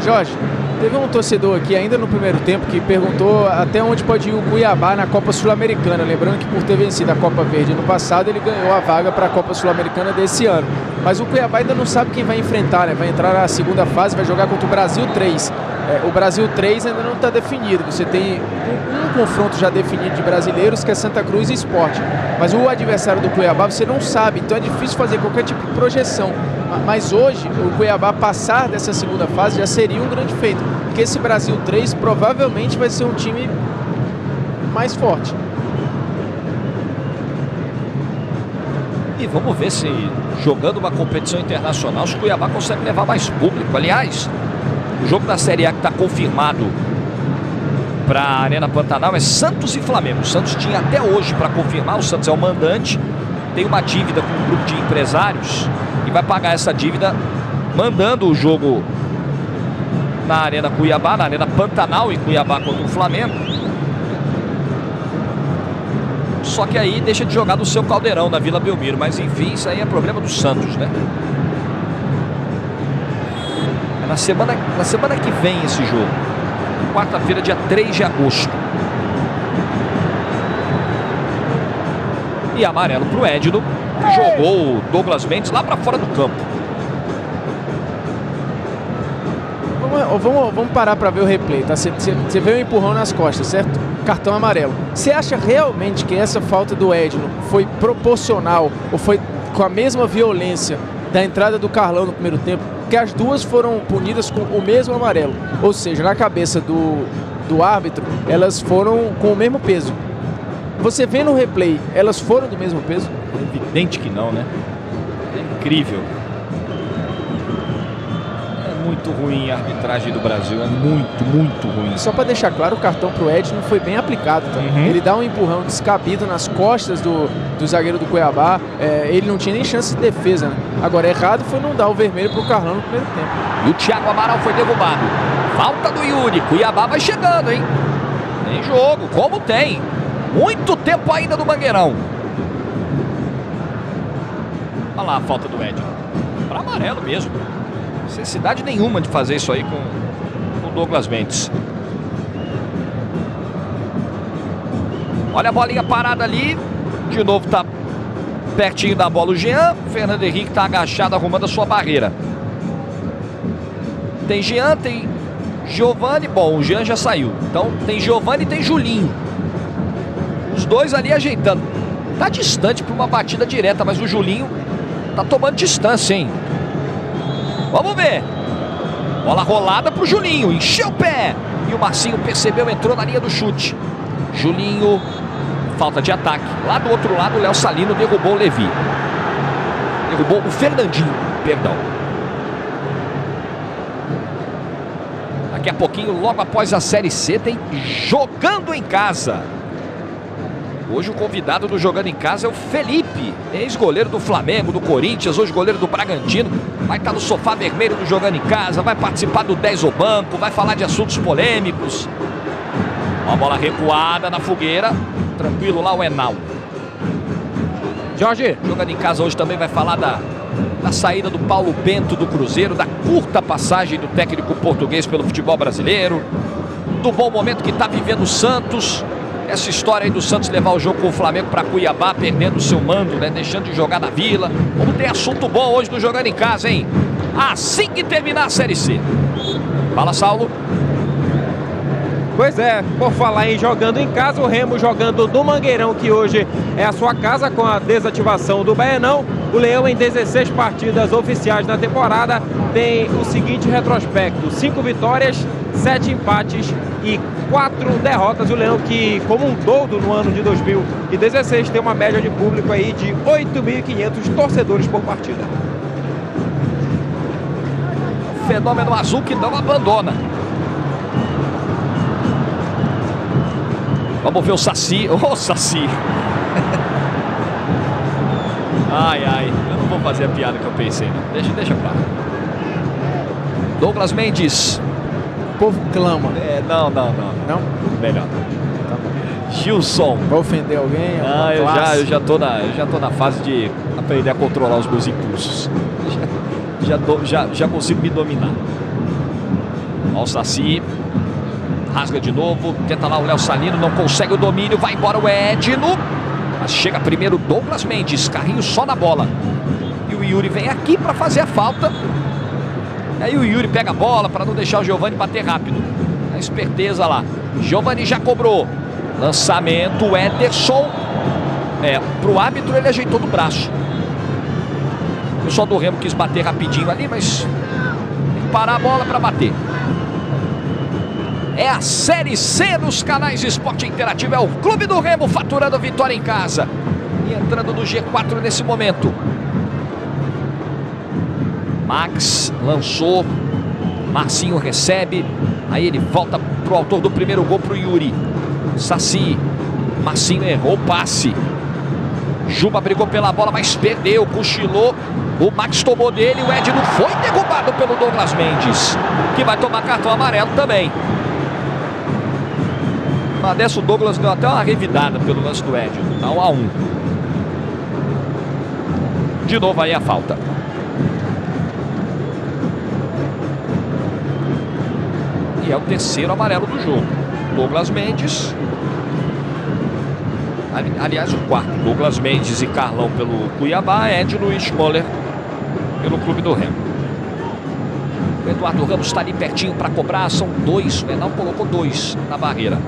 Jorge, teve um torcedor aqui ainda no primeiro tempo que perguntou até onde pode ir o Cuiabá na Copa Sul-Americana. Lembrando que por ter vencido a Copa Verde no passado, ele ganhou a vaga para a Copa Sul-Americana desse ano. Mas o Cuiabá ainda não sabe quem vai enfrentar, né? Vai entrar na segunda fase, vai jogar contra o Brasil 3. O Brasil 3 ainda não está definido. Você tem um confronto já definido de brasileiros, que é Santa Cruz e Sport. Mas o adversário do Cuiabá você não sabe, então é difícil fazer qualquer tipo de projeção. Mas hoje, o Cuiabá passar dessa segunda fase já seria um grande feito, porque esse Brasil 3 provavelmente vai ser um time mais forte. E vamos ver se, jogando uma competição internacional, o Cuiabá consegue levar mais público. Aliás, o jogo da Série A que está confirmado para a Arena Pantanal é Santos e Flamengo. O Santos tinha até hoje para confirmar, o Santos é o mandante, tem uma dívida com um grupo de empresários e vai pagar essa dívida mandando o jogo na Arena Cuiabá, na Arena Pantanal em Cuiabá contra o Flamengo. Só que aí deixa de jogar no seu Caldeirão, na Vila Belmiro. Mas enfim, isso aí é problema do Santos, né? É na semana que vem esse jogo. Quarta-feira, dia 3 de agosto. E amarelo pro Edno, que jogou o Douglas Mendes lá para fora do campo. Vamos parar para ver o replay, tá? Você vê um empurrão nas costas, certo? Cartão amarelo. Você acha realmente que essa falta do Edno foi proporcional ou foi com a mesma violência da entrada do Carlão no primeiro tempo? Porque as duas foram punidas com o mesmo amarelo. Ou seja, na cabeça do árbitro, elas foram com o mesmo peso. Você vê no replay, elas foram do mesmo peso? É evidente que não, né? É incrível. É muito ruim a arbitragem do Brasil, é muito ruim. Só para deixar claro, o cartão pro Edno foi bem aplicado, tá? Ele dá um empurrão descabido nas costas do zagueiro do Cuiabá, ele não tinha nem chance de defesa, né? Agora, errado foi não dar o vermelho pro Carlão no primeiro tempo. E o Thiago Amaral foi derrubado. Falta do Yuri, Cuiabá vai chegando, hein? Tem jogo, como tem. Muito tempo ainda no Mangueirão. Olha lá a falta do Edno. Para amarelo mesmo. Necessidade nenhuma de fazer isso aí com o Douglas Mendes. Olha a bolinha parada ali. De novo tá pertinho da bola o Jean. Fernando Henrique tá agachado arrumando a sua barreira. Tem Jean, tem Giovani. Bom, o Jean já saiu. Então tem Giovani e tem Julinho. Os dois ali ajeitando. Tá distante para uma batida direta, mas o Julinho tá tomando distância, hein? Vamos ver. Bola rolada pro Julinho. Encheu o pé. E o Marcinho percebeu, entrou na linha do chute. Julinho, falta de ataque. Lá do outro lado, o Léo Salino derrubou o Levi. Derrubou o Fernandinho, perdão. Daqui a pouquinho, logo após a Série C, tem Jogando em Casa. Hoje o convidado do Jogando em Casa é o Felipe, ex-goleiro do Flamengo, do Corinthians, hoje goleiro do Bragantino. Vai estar no sofá vermelho do Jogando em Casa, vai participar do 10 ao banco, vai falar de assuntos polêmicos. Uma bola recuada na fogueira, tranquilo lá o Enal. Jorge, Jogando em Casa hoje também vai falar da saída do Paulo Bento do Cruzeiro, da curta passagem do técnico português pelo futebol brasileiro, do bom momento que está vivendo o Santos. Essa história aí do Santos levar o jogo com o Flamengo para Cuiabá, perdendo o seu mando, né? Deixando de jogar na Vila. Como tem assunto bom hoje do Jogando em Casa, hein? Assim que terminar a Série C. Fala, Saulo. pois é, por falar em Jogando em Casa, o Remo jogando no Mangueirão, que hoje é a sua casa, com a desativação do Baianão. O Leão, em 16 partidas oficiais na temporada, tem o seguinte retrospecto: 5 vitórias, 7 empates e 4 derrotas. O Leão, que como um todo no ano de 2016 tem uma média de público aí de 8.500 torcedores por partida. Fenômeno azul que não abandona. Vamos ver o Saci. Ô, Saci. Ai, ai. Eu não vou fazer a piada que eu pensei, não. Deixa pra lá. Douglas Mendes. O povo clama. Não. Não? Melhor. Tá bom. Gilson. Vai ofender alguém? Ah, eu já tô na fase de aprender a controlar os meus impulsos. Já consigo me dominar. Olha o Saci. Rasga de novo. Tenta lá o Léo Salino. Não consegue o domínio. Vai embora o Edno. Mas chega primeiro Douglas Mendes. Carrinho só na bola. E o Yuri vem aqui para fazer a falta. Aí o Yuri pega a bola para não deixar o Giovani bater rápido. A esperteza lá. Giovani já cobrou. Lançamento. Ederson. Pro árbitro ele ajeitou do braço. O pessoal do Remo quis bater rapidinho ali, mas tem que parar a bola para bater. É a Série C nos canais Esporte Interativo. É o Clube do Remo faturando vitória em casa. E entrando no G4 nesse momento. Max lançou. Marcinho recebe. Aí ele volta pro autor do primeiro gol, pro Yuri. Saci. Marcinho errou o passe. Juba brigou pela bola, mas perdeu, cochilou. O Max tomou dele, o Edno foi derrubado pelo Douglas Mendes, que vai tomar cartão amarelo também. Mas dessa o Douglas deu até uma revidada pelo lance do Edno. Tá 1-1. De novo aí a falta. E é o terceiro amarelo do jogo. Douglas Mendes. Aliás, o quarto. Douglas Mendes e Carlão pelo Cuiabá. Edno e Schmoller pelo Clube do Remo. O Eduardo Ramos está ali pertinho para cobrar. São 2. O Enal colocou 2 na barreira.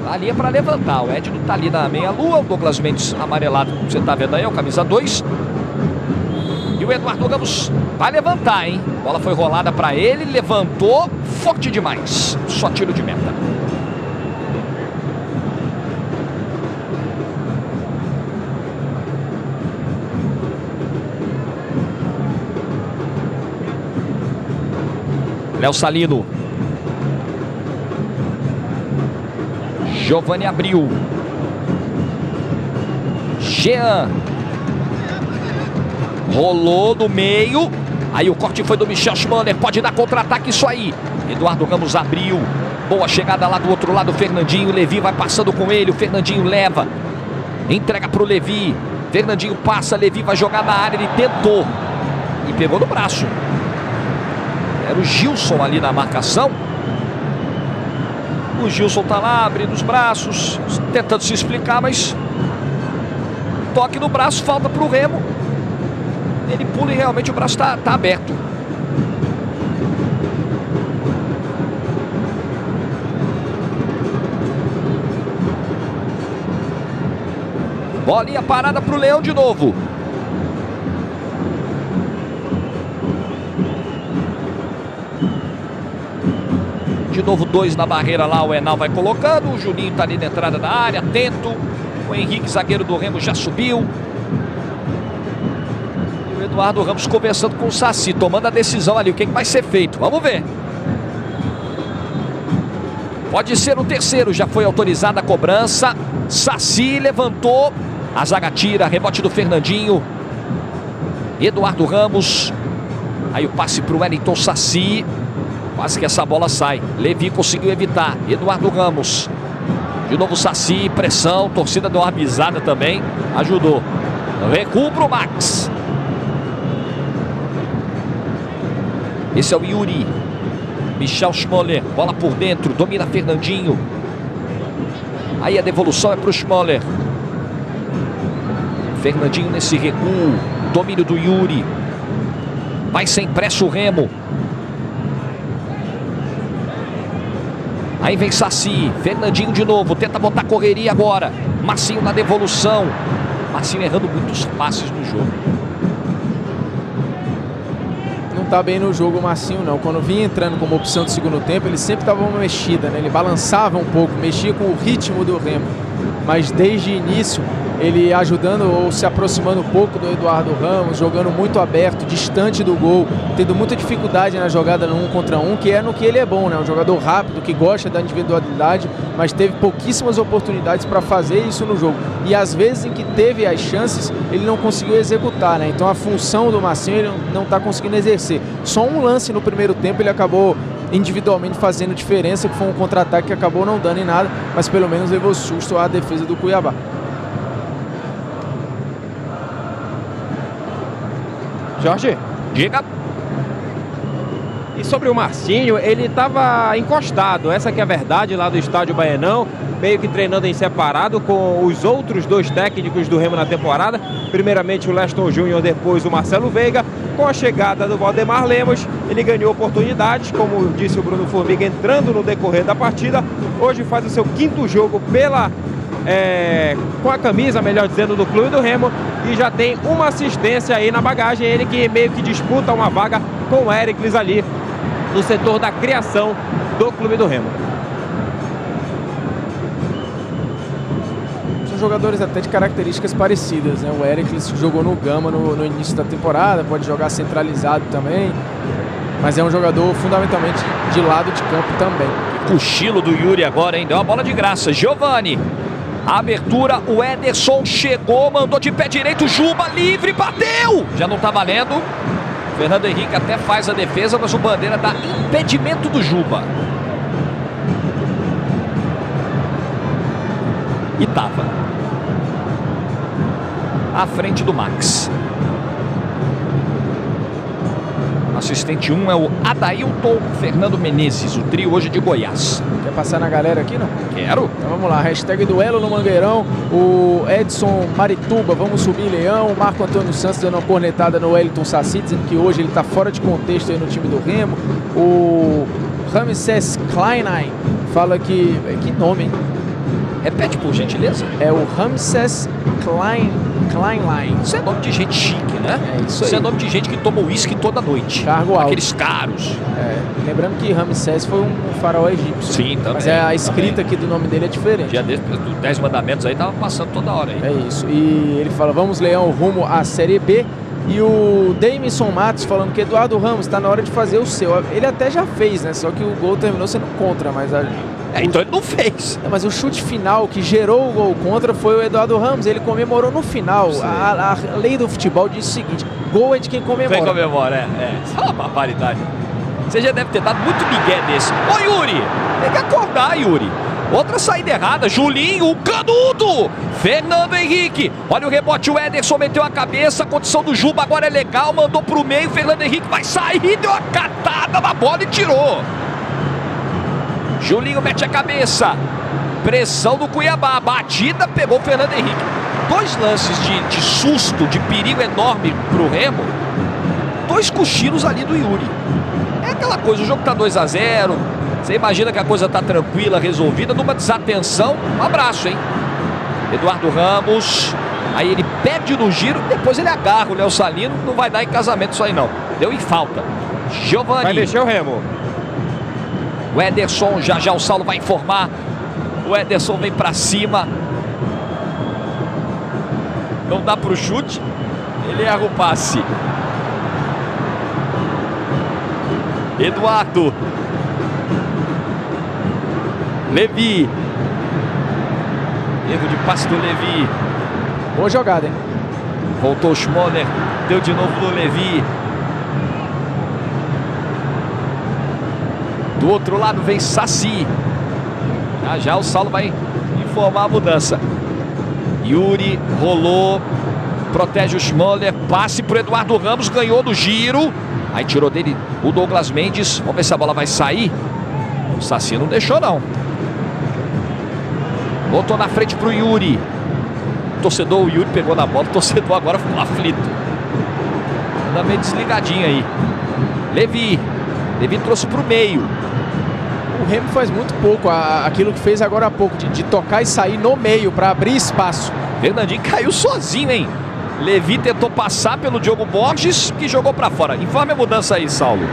Ali é para levantar. O Edno está ali na meia-lua. O Douglas Mendes amarelado, como você está vendo aí, é o camisa 2. E o Eduardo Ramos vai levantar, hein? A bola foi rolada para ele. Levantou. Forte demais. Só tiro de meta. Léo Salino. Giovanni abriu. Jean. Rolou no meio. Aí o corte foi do Michel Schmanner. Pode dar contra-ataque isso aí. Eduardo Ramos abriu. Boa chegada lá do outro lado. Fernandinho. Levi vai passando com ele. O Fernandinho leva. Entrega para o Levi. Fernandinho passa. Levi vai jogar na área. Ele tentou. E pegou no braço. Era o Gilson ali na marcação. O Gilson tá lá abrindo os braços, tentando se explicar, mas toque no braço, falta pro Remo. Ele pula e realmente o braço tá aberto. Bolinha parada pro Leão de novo. De novo, 2 na barreira lá, o Enal vai colocando. O Juninho tá ali na entrada da área, atento. O Henrique, zagueiro do Remo, já subiu. E o Eduardo Ramos conversando com o Saci, tomando a decisão ali, o que vai ser feito. Vamos ver. Pode ser o terceiro, já foi autorizada a cobrança. Saci levantou. A zaga tira, rebote do Fernandinho. Eduardo Ramos. Aí o passe para o Wellington Saci. Quase que essa bola sai. Levi conseguiu evitar. Eduardo Ramos. De novo Saci, pressão. Torcida deu uma bisada também. Ajudou. Recuo pro Max. Esse é o Yuri. Michel Schmoller. Bola por dentro. Domina Fernandinho. Aí a devolução é pro Schmoller. Fernandinho nesse recuo. Domínio do Yuri. Vai sem pressa o Remo. Aí vem Saci, Fernandinho de novo, tenta botar correria agora. Marcinho na devolução. Marcinho errando muitos passes no jogo. Não tá bem no jogo o Marcinho não. Quando vinha entrando como opção de segundo tempo, ele sempre dava uma mexida, né? Ele balançava um pouco, mexia com o ritmo do Remo. Mas desde o início, ele ajudando ou se aproximando um pouco do Eduardo Ramos, jogando muito aberto, distante do gol, tendo muita dificuldade na jogada no 1 contra 1, que é no que ele é bom, né? Um jogador rápido, que gosta da individualidade, mas teve pouquíssimas oportunidades para fazer isso no jogo. E às vezes em que teve as chances, ele não conseguiu executar, né? Então a função do Marcinho ele não está conseguindo exercer. Só um lance no primeiro tempo ele acabou individualmente fazendo diferença, que foi um contra-ataque que acabou não dando em nada, mas pelo menos levou susto à defesa do Cuiabá. Jorge, diga. E sobre o Marcinho, ele estava encostado, essa que é a verdade, lá do estádio Baianão, meio que treinando em separado com os outros 2 técnicos do Remo na temporada. Primeiramente o Leston Júnior, depois o Marcelo Veiga. Com a chegada do Valdemar Lemos, ele ganhou oportunidades, como disse o Bruno Formiga, entrando no decorrer da partida. Hoje faz o seu 5º jogo com a camisa, melhor dizendo, do Clube do Remo, e já tem uma assistência aí na bagagem. Ele que meio que disputa uma vaga com o Éricles ali no setor da criação do Clube do Remo. São jogadores até de características parecidas, né? O Éricles jogou no Gama no início da temporada, pode jogar centralizado também, mas é um jogador fundamentalmente de lado de campo também. Cochilo do Yuri agora, hein? Deu uma bola de graça. Giovanni. A abertura, o Ederson chegou, mandou de pé direito, Juba livre, bateu! Já não tá valendo. Fernando Henrique até faz a defesa, mas o Bandeira dá impedimento do Juba. E tava à frente do Max. Assistente 1 é o Adailton Fernando Menezes, o trio hoje de Goiás. Quer passar na galera aqui, não? Quero. Então vamos lá, hashtag duelo no Mangueirão. O Edson Marituba, vamos subir Leão. O Marco Antônio Santos dando uma cornetada no Wellington Saci, dizendo que hoje ele está fora de contexto aí no time do Remo. O Ramses Kleinlein fala que... Que nome, hein? Repete, por gentileza. É o Ramses Kleinlein. Isso é nome de gente chique, né? É isso aí. Isso é nome de gente que toma uísque toda noite. Cargo alto. Aqueles caros. É, lembrando que Ramsés foi um faraó egípcio. Sim, também. Mas a escrita aqui do nome dele é diferente. Dia desse, dos 10 mandamentos aí, tava passando toda hora aí. É isso. E ele fala, vamos Leão rumo à Série B. E o Davidson Matos falando que Eduardo Ramos está na hora de fazer o seu. Ele até já fez, né? Só que o gol terminou sendo contra, mas... Então ele não fez. Mas o chute final que gerou o gol contra foi o Eduardo Ramos. Ele comemorou no final. A lei do futebol diz o seguinte: gol é de quem comemora. Quem comemora, Isso é uma barbaridade. Você já deve ter dado muito migué desse. Ô, Yuri! Tem que acordar, Yuri. Outra saída errada. Julinho, o canudo! Fernando Henrique. Olha o rebote, o Ederson meteu a cabeça. A condição do Juba agora é legal. Mandou pro meio. Fernando Henrique vai sair. Deu uma catada na bola e tirou. Julinho mete a cabeça. Pressão do Cuiabá. Batida, pegou o Fernando Henrique. Dois lances de susto, de perigo enorme pro Remo. Dois cochilos ali do Yuri. É aquela coisa, o jogo tá 2-0. Você imagina que a coisa tá tranquila, resolvida. Numa desatenção, um abraço, hein? Eduardo Ramos. Aí ele pede no giro, depois ele agarra o Léo Salino. Não vai dar em casamento isso aí, não. Deu em falta. Giovani. Vai mexer o Remo. O Ederson, já o Saulo vai informar. O Ederson vem pra cima. Não dá pro chute. Ele erra o passe. Eduardo. Levi. Erro de passe do Levi. Boa jogada, hein? Voltou o Schmoller. Deu de novo no Levi. Do outro lado vem Saci. Já o Saulo vai informar a mudança. Yuri rolou. Protege o Schmoller. Passe para o Eduardo Ramos. Ganhou no giro. Aí tirou dele o Douglas Mendes. Vamos ver se a bola vai sair. O Saci não deixou, não. Voltou na frente para o Yuri. O Yuri pegou na bola. O torcedor agora ficou aflito. Anda meio desligadinho aí. Levi trouxe para o meio. O Remo faz muito pouco aquilo que fez agora há pouco, de tocar e sair no meio para abrir espaço. Fernandinho caiu sozinho, hein? Levi tentou passar pelo Diogo Borges, que jogou para fora. Informe a mudança aí, Saulo.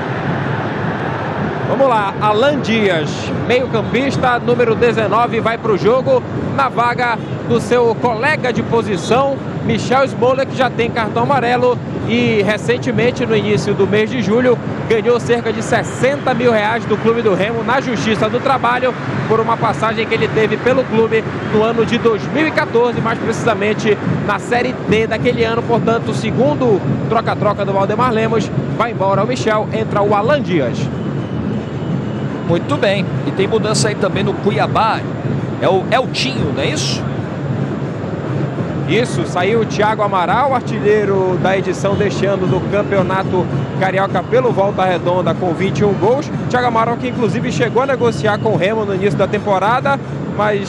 Vamos lá, Alan Dias, meio-campista, número 19, vai para o jogo na vaga do seu colega de posição, Michel Smoller, que já tem cartão amarelo e recentemente, no início do mês de julho, ganhou cerca de R$60 mil do Clube do Remo na Justiça do Trabalho por uma passagem que ele teve pelo clube no ano de 2014, mais precisamente na Série D daquele ano. Portanto, segundo troca-troca do Valdemar Lemos, vai embora o Michel, entra o Alan Dias. Muito bem. E tem mudança aí também no Cuiabá. É o Eltinho, não é isso? Isso, saiu o Thiago Amaral, artilheiro da edição deste ano do Campeonato Carioca pelo Volta Redonda, com 21 gols. Thiago Amaral, que inclusive chegou a negociar com o Remo no início da temporada, mas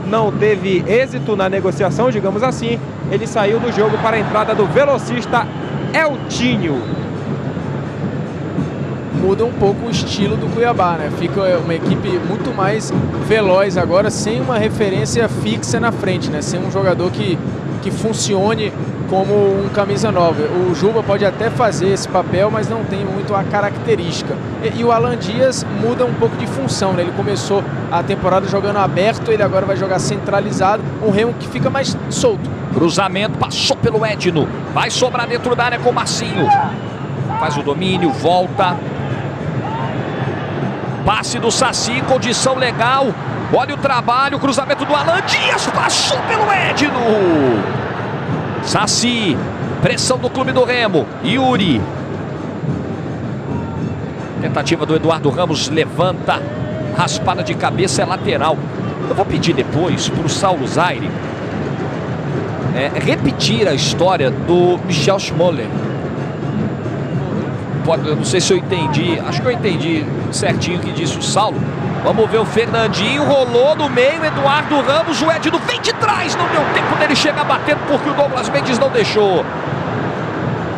não teve êxito na negociação, digamos assim. Ele saiu do jogo para a entrada do velocista Eltinho. Muda um pouco o estilo do Cuiabá, né? Fica uma equipe muito mais veloz agora, sem uma referência fixa na frente, né? Sem um jogador que funcione como um camisa 9. O Juba pode até fazer esse papel, mas não tem muito a característica. E o Alan Dias muda um pouco de função, né? Ele começou a temporada jogando aberto, ele agora vai jogar centralizado, um Remo que fica mais solto. Cruzamento, passou pelo Edno, vai sobrar dentro da área com o Marcinho. Faz o domínio, volta. Passe do Saci, condição legal. Olha o trabalho, cruzamento do Alan Dias, passou pelo Edno. Saci, pressão do Clube do Remo. Yuri. Tentativa do Eduardo Ramos, levanta. Raspada de cabeça, é lateral. Eu vou pedir depois para o Saulo Zaire repetir a história do Michel Schmoller. Eu não sei se eu entendi, acho que eu entendi certinho o que disse o Saulo. Vamos ver o Fernandinho, rolou no meio, Eduardo Ramos, o Edno vem de trás, não deu tempo dele chegar batendo porque o Douglas Mendes não deixou.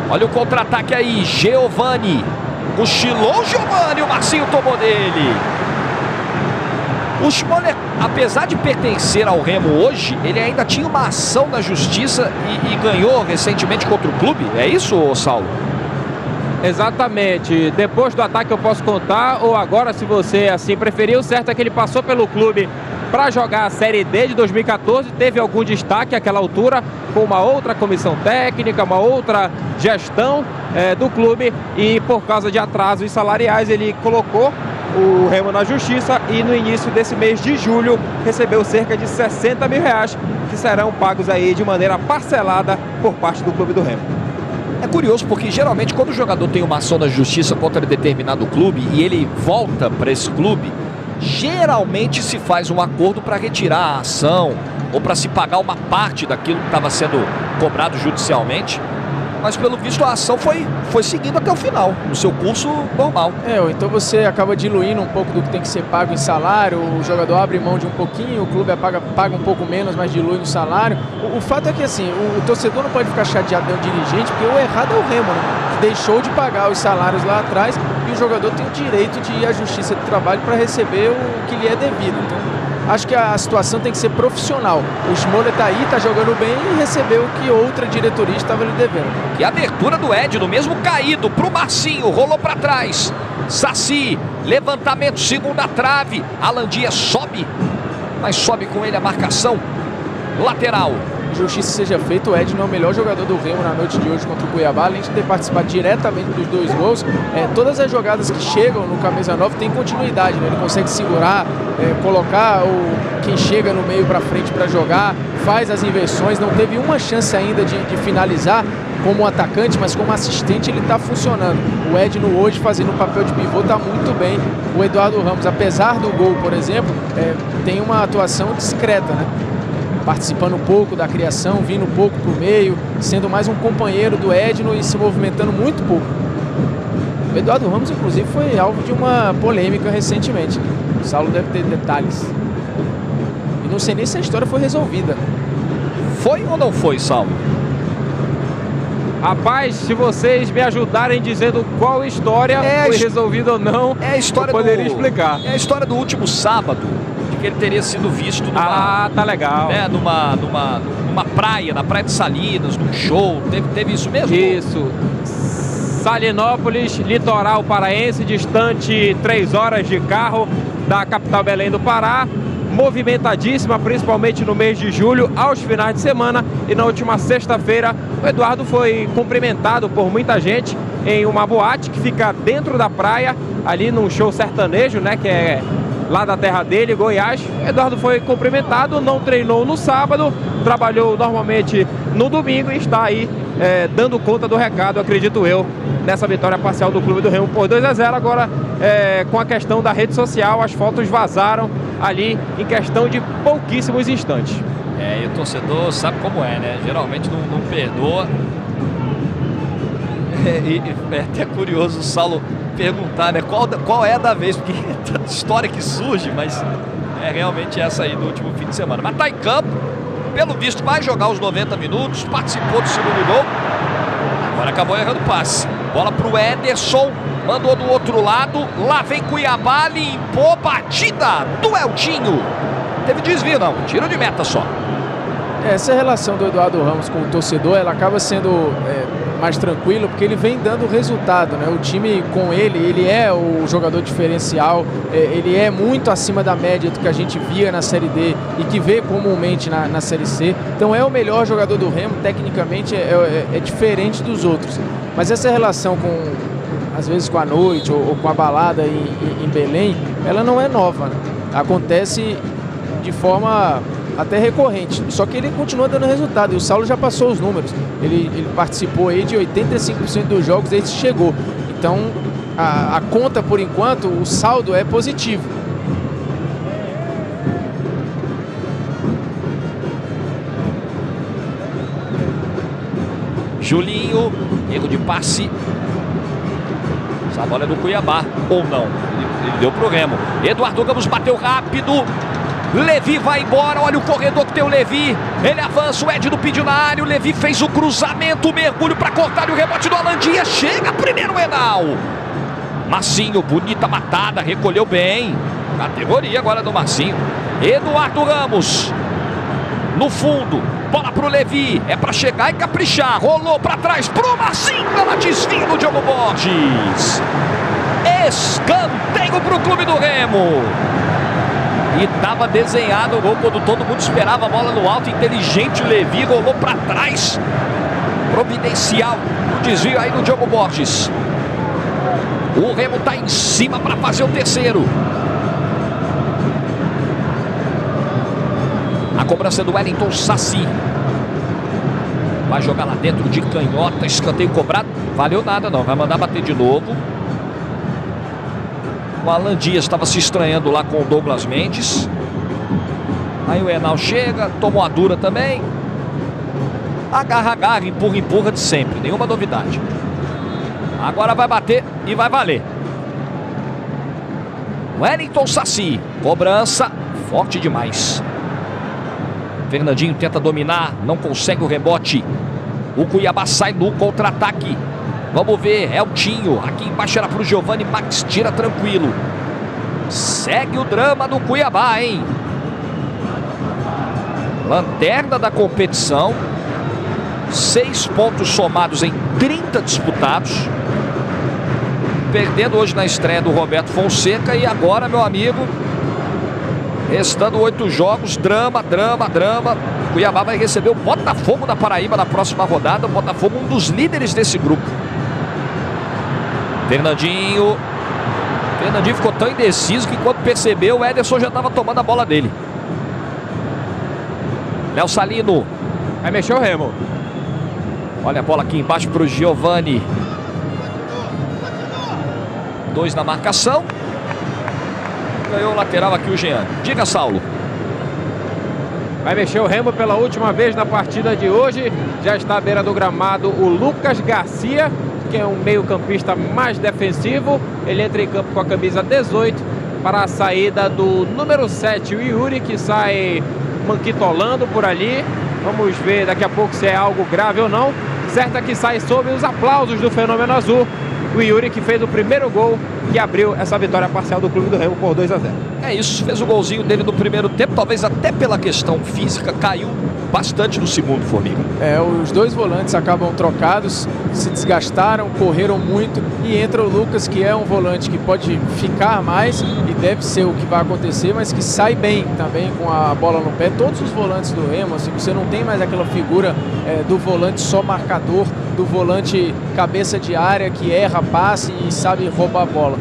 Olha o contra-ataque aí, Giovani, cochilou o Giovani, o Marcinho tomou dele. O Schmoller, apesar de pertencer ao Remo hoje, ele ainda tinha uma ação na justiça e ganhou recentemente contra o clube, é isso, Saulo? Exatamente, depois do ataque eu posso contar, ou agora, se você assim preferir. O certo é que ele passou pelo clube para jogar a Série D de 2014, teve algum destaque àquela altura, com uma outra comissão técnica, uma outra gestão do clube, e por causa de atrasos salariais ele colocou o Remo na justiça e no início desse mês de julho recebeu cerca de 60 mil reais que serão pagos aí de maneira parcelada por parte do clube do Remo. É curioso porque geralmente quando o jogador tem uma ação na justiça contra determinado clube e ele volta para esse clube, geralmente se faz um acordo para retirar a ação ou para se pagar uma parte daquilo que estava sendo cobrado judicialmente. Mas pelo visto a ação foi seguindo até o final, no seu curso normal. Ou então você acaba diluindo um pouco do que tem que ser pago em salário, o jogador abre mão de um pouquinho, o clube paga um pouco menos, mas dilui no salário. O fato é que assim, o torcedor não pode ficar chateado com o dirigente, porque o errado é o Remo, né? Que deixou de pagar os salários lá atrás e o jogador tem o direito de ir à Justiça do Trabalho para receber o que lhe é devido. Então, acho que a situação tem que ser profissional. O Smoller está aí, está jogando bem e recebeu o que outra diretoria estava lhe devendo. E a abertura do Edno, mesmo caído, para o Marcinho, rolou para trás. Saci, levantamento, segunda trave. Alan Dias sobe, mas sobe com ele a marcação. Lateral. Justiça seja feita, o Edno é o melhor jogador do Remo na noite de hoje contra o Cuiabá, além de ter participado diretamente dos 2 gols. Todas as jogadas que chegam no camisa 9 tem continuidade, né? Ele consegue segurar, colocar quem chega no meio para frente para jogar, faz as inversões, não teve uma chance ainda de finalizar como atacante, mas como assistente ele está funcionando. O Edno hoje fazendo o papel de pivô está muito bem. O Eduardo Ramos, apesar do gol, por exemplo, tem uma atuação discreta, né? Participando um pouco da criação, vindo um pouco para o meio, sendo mais um companheiro do Edno e se movimentando muito pouco. O Eduardo Ramos, inclusive, foi alvo de uma polêmica recentemente. O Saulo deve ter detalhes. E não sei nem se a história foi resolvida. Foi ou não foi, Saulo? Rapaz, se vocês me ajudarem dizendo qual história foi resolvida ou não, a história eu poderia explicar. É a história do último sábado, de que ele teria sido visto numa, tá legal. Numa praia, na Praia de Salinas, num show. Teve isso mesmo? Isso. Salinópolis, litoral paraense, distante 3 horas de carro da capital Belém do Pará. Movimentadíssima, principalmente no mês de julho, aos finais de semana. E na última sexta-feira, o Eduardo foi cumprimentado por muita gente em uma boate que fica dentro da praia, ali num show sertanejo, né, que é lá da terra dele, Goiás. O Eduardo foi cumprimentado, não treinou no sábado, trabalhou normalmente no domingo e está aí dando conta do recado, acredito eu, nessa vitória parcial do clube do Remo por 2-0. Agora, com a questão da rede social, as fotos vazaram ali em questão de pouquíssimos instantes. E o torcedor sabe como é, né? Geralmente não perdoa. É até curioso o Saulo perguntar, né? Qual é a da vez, porque é tanta história que surge, mas é realmente essa aí do último fim de semana. Mas tá em campo, pelo visto vai jogar os 90 minutos, participou do segundo gol, agora acabou errando o passe. Bola pro Ederson, mandou do outro lado, lá vem Cuiabá, limpou, batida do Eltinho. Teve desvio não, tiro de meta só. Essa relação do Eduardo Ramos com o torcedor, ela acaba sendo mais tranquila, porque ele vem dando resultado, né? O time com ele é o jogador diferencial, ele é muito acima da média do que a gente via na Série D e que vê comumente na Série C. Então é o melhor jogador do Remo, tecnicamente é diferente dos outros. Mas essa relação às vezes com a noite ou com a balada em Belém, ela não é nova, né? Acontece de forma até recorrente, só que ele continua dando resultado, e o Saulo já passou os números, ele participou aí de 85% dos jogos desde que chegou, então a conta por enquanto, o saldo é positivo. Julinho, erro de passe. Essa bola é do Cuiabá, ou não, ele deu pro Remo. Eduardo Ramos bateu rápido, Levi vai embora, olha o corredor que tem o Levi, ele avança, o Edno pediu na área, o Levi fez o cruzamento, o mergulho para cortar e o rebote do Alan Dias, chega primeiro o Enal. Marcinho, bonita matada, recolheu bem, categoria agora do Marcinho. Eduardo Ramos, no fundo, bola pro Levi, é para chegar e caprichar, rolou para trás pro Marcinho, ela desvia do Diogo Borges. Escanteio pro clube do Remo. E estava desenhado o gol quando todo mundo esperava a bola no alto. Inteligente Levi, rolou para trás. Providencial. O desvio aí do Diogo Borges. O Remo está em cima para fazer o terceiro. A cobrança do Wellington Saci. Vai jogar lá dentro de canhota. Escanteio cobrado. Valeu nada não. Vai mandar bater de novo. O Alan Dias estava se estranhando lá com o Douglas Mendes. Aí o Enal chega. Tomou a dura também. Agarra, empurra de sempre. Nenhuma novidade. Agora vai bater e vai valer. Wellington Saci. Cobrança forte demais. Fernandinho tenta dominar. Não consegue o rebote. O Cuiabá sai no contra-ataque. Vamos ver. Eltinho. Aqui embaixo era para o Giovani. Max tira tranquilo. Segue o drama do Cuiabá, hein? Lanterna da competição. 6 pontos somados em 30 disputados. Perdendo hoje na estreia do Roberto Fonseca. E agora, meu amigo, restando 8 jogos, drama. Cuiabá vai receber o Botafogo da Paraíba na próxima rodada. O Botafogo, um dos líderes desse grupo. Fernandinho ficou tão indeciso que quando percebeu, o Ederson já estava tomando a bola dele. Léo Salino. Vai mexer o Remo. Olha a bola aqui embaixo para o Giovani. 2 na marcação. Ganhou o lateral aqui o Jean. Diga, Saulo. Vai mexer o Remo pela última vez na partida de hoje. Já está à beira do gramado o Lucas Garcia, que é um meio-campista mais defensivo. Ele entra em campo com a camisa 18 para a saída do número 7, o Yuri, que sai manquitolando por ali. Vamos ver daqui a pouco se é algo grave ou não. Certo é que sai sob os aplausos do Fenômeno Azul. O Yuri, que fez o primeiro gol que abriu essa vitória parcial do Clube do Remo por 2-0. É isso, fez o golzinho dele no primeiro tempo, talvez até pela questão física, caiu bastante no segundo, Formiga. Os 2 volantes acabam trocados, se desgastaram, correram muito e entra o Lucas, que é um volante que pode ficar mais e deve ser o que vai acontecer, mas que sai bem também com a bola no pé. Todos os volantes do Remo, assim, você não tem mais aquela figura do volante só marcador, do volante cabeça de área que erra passe e sabe roubar a bola.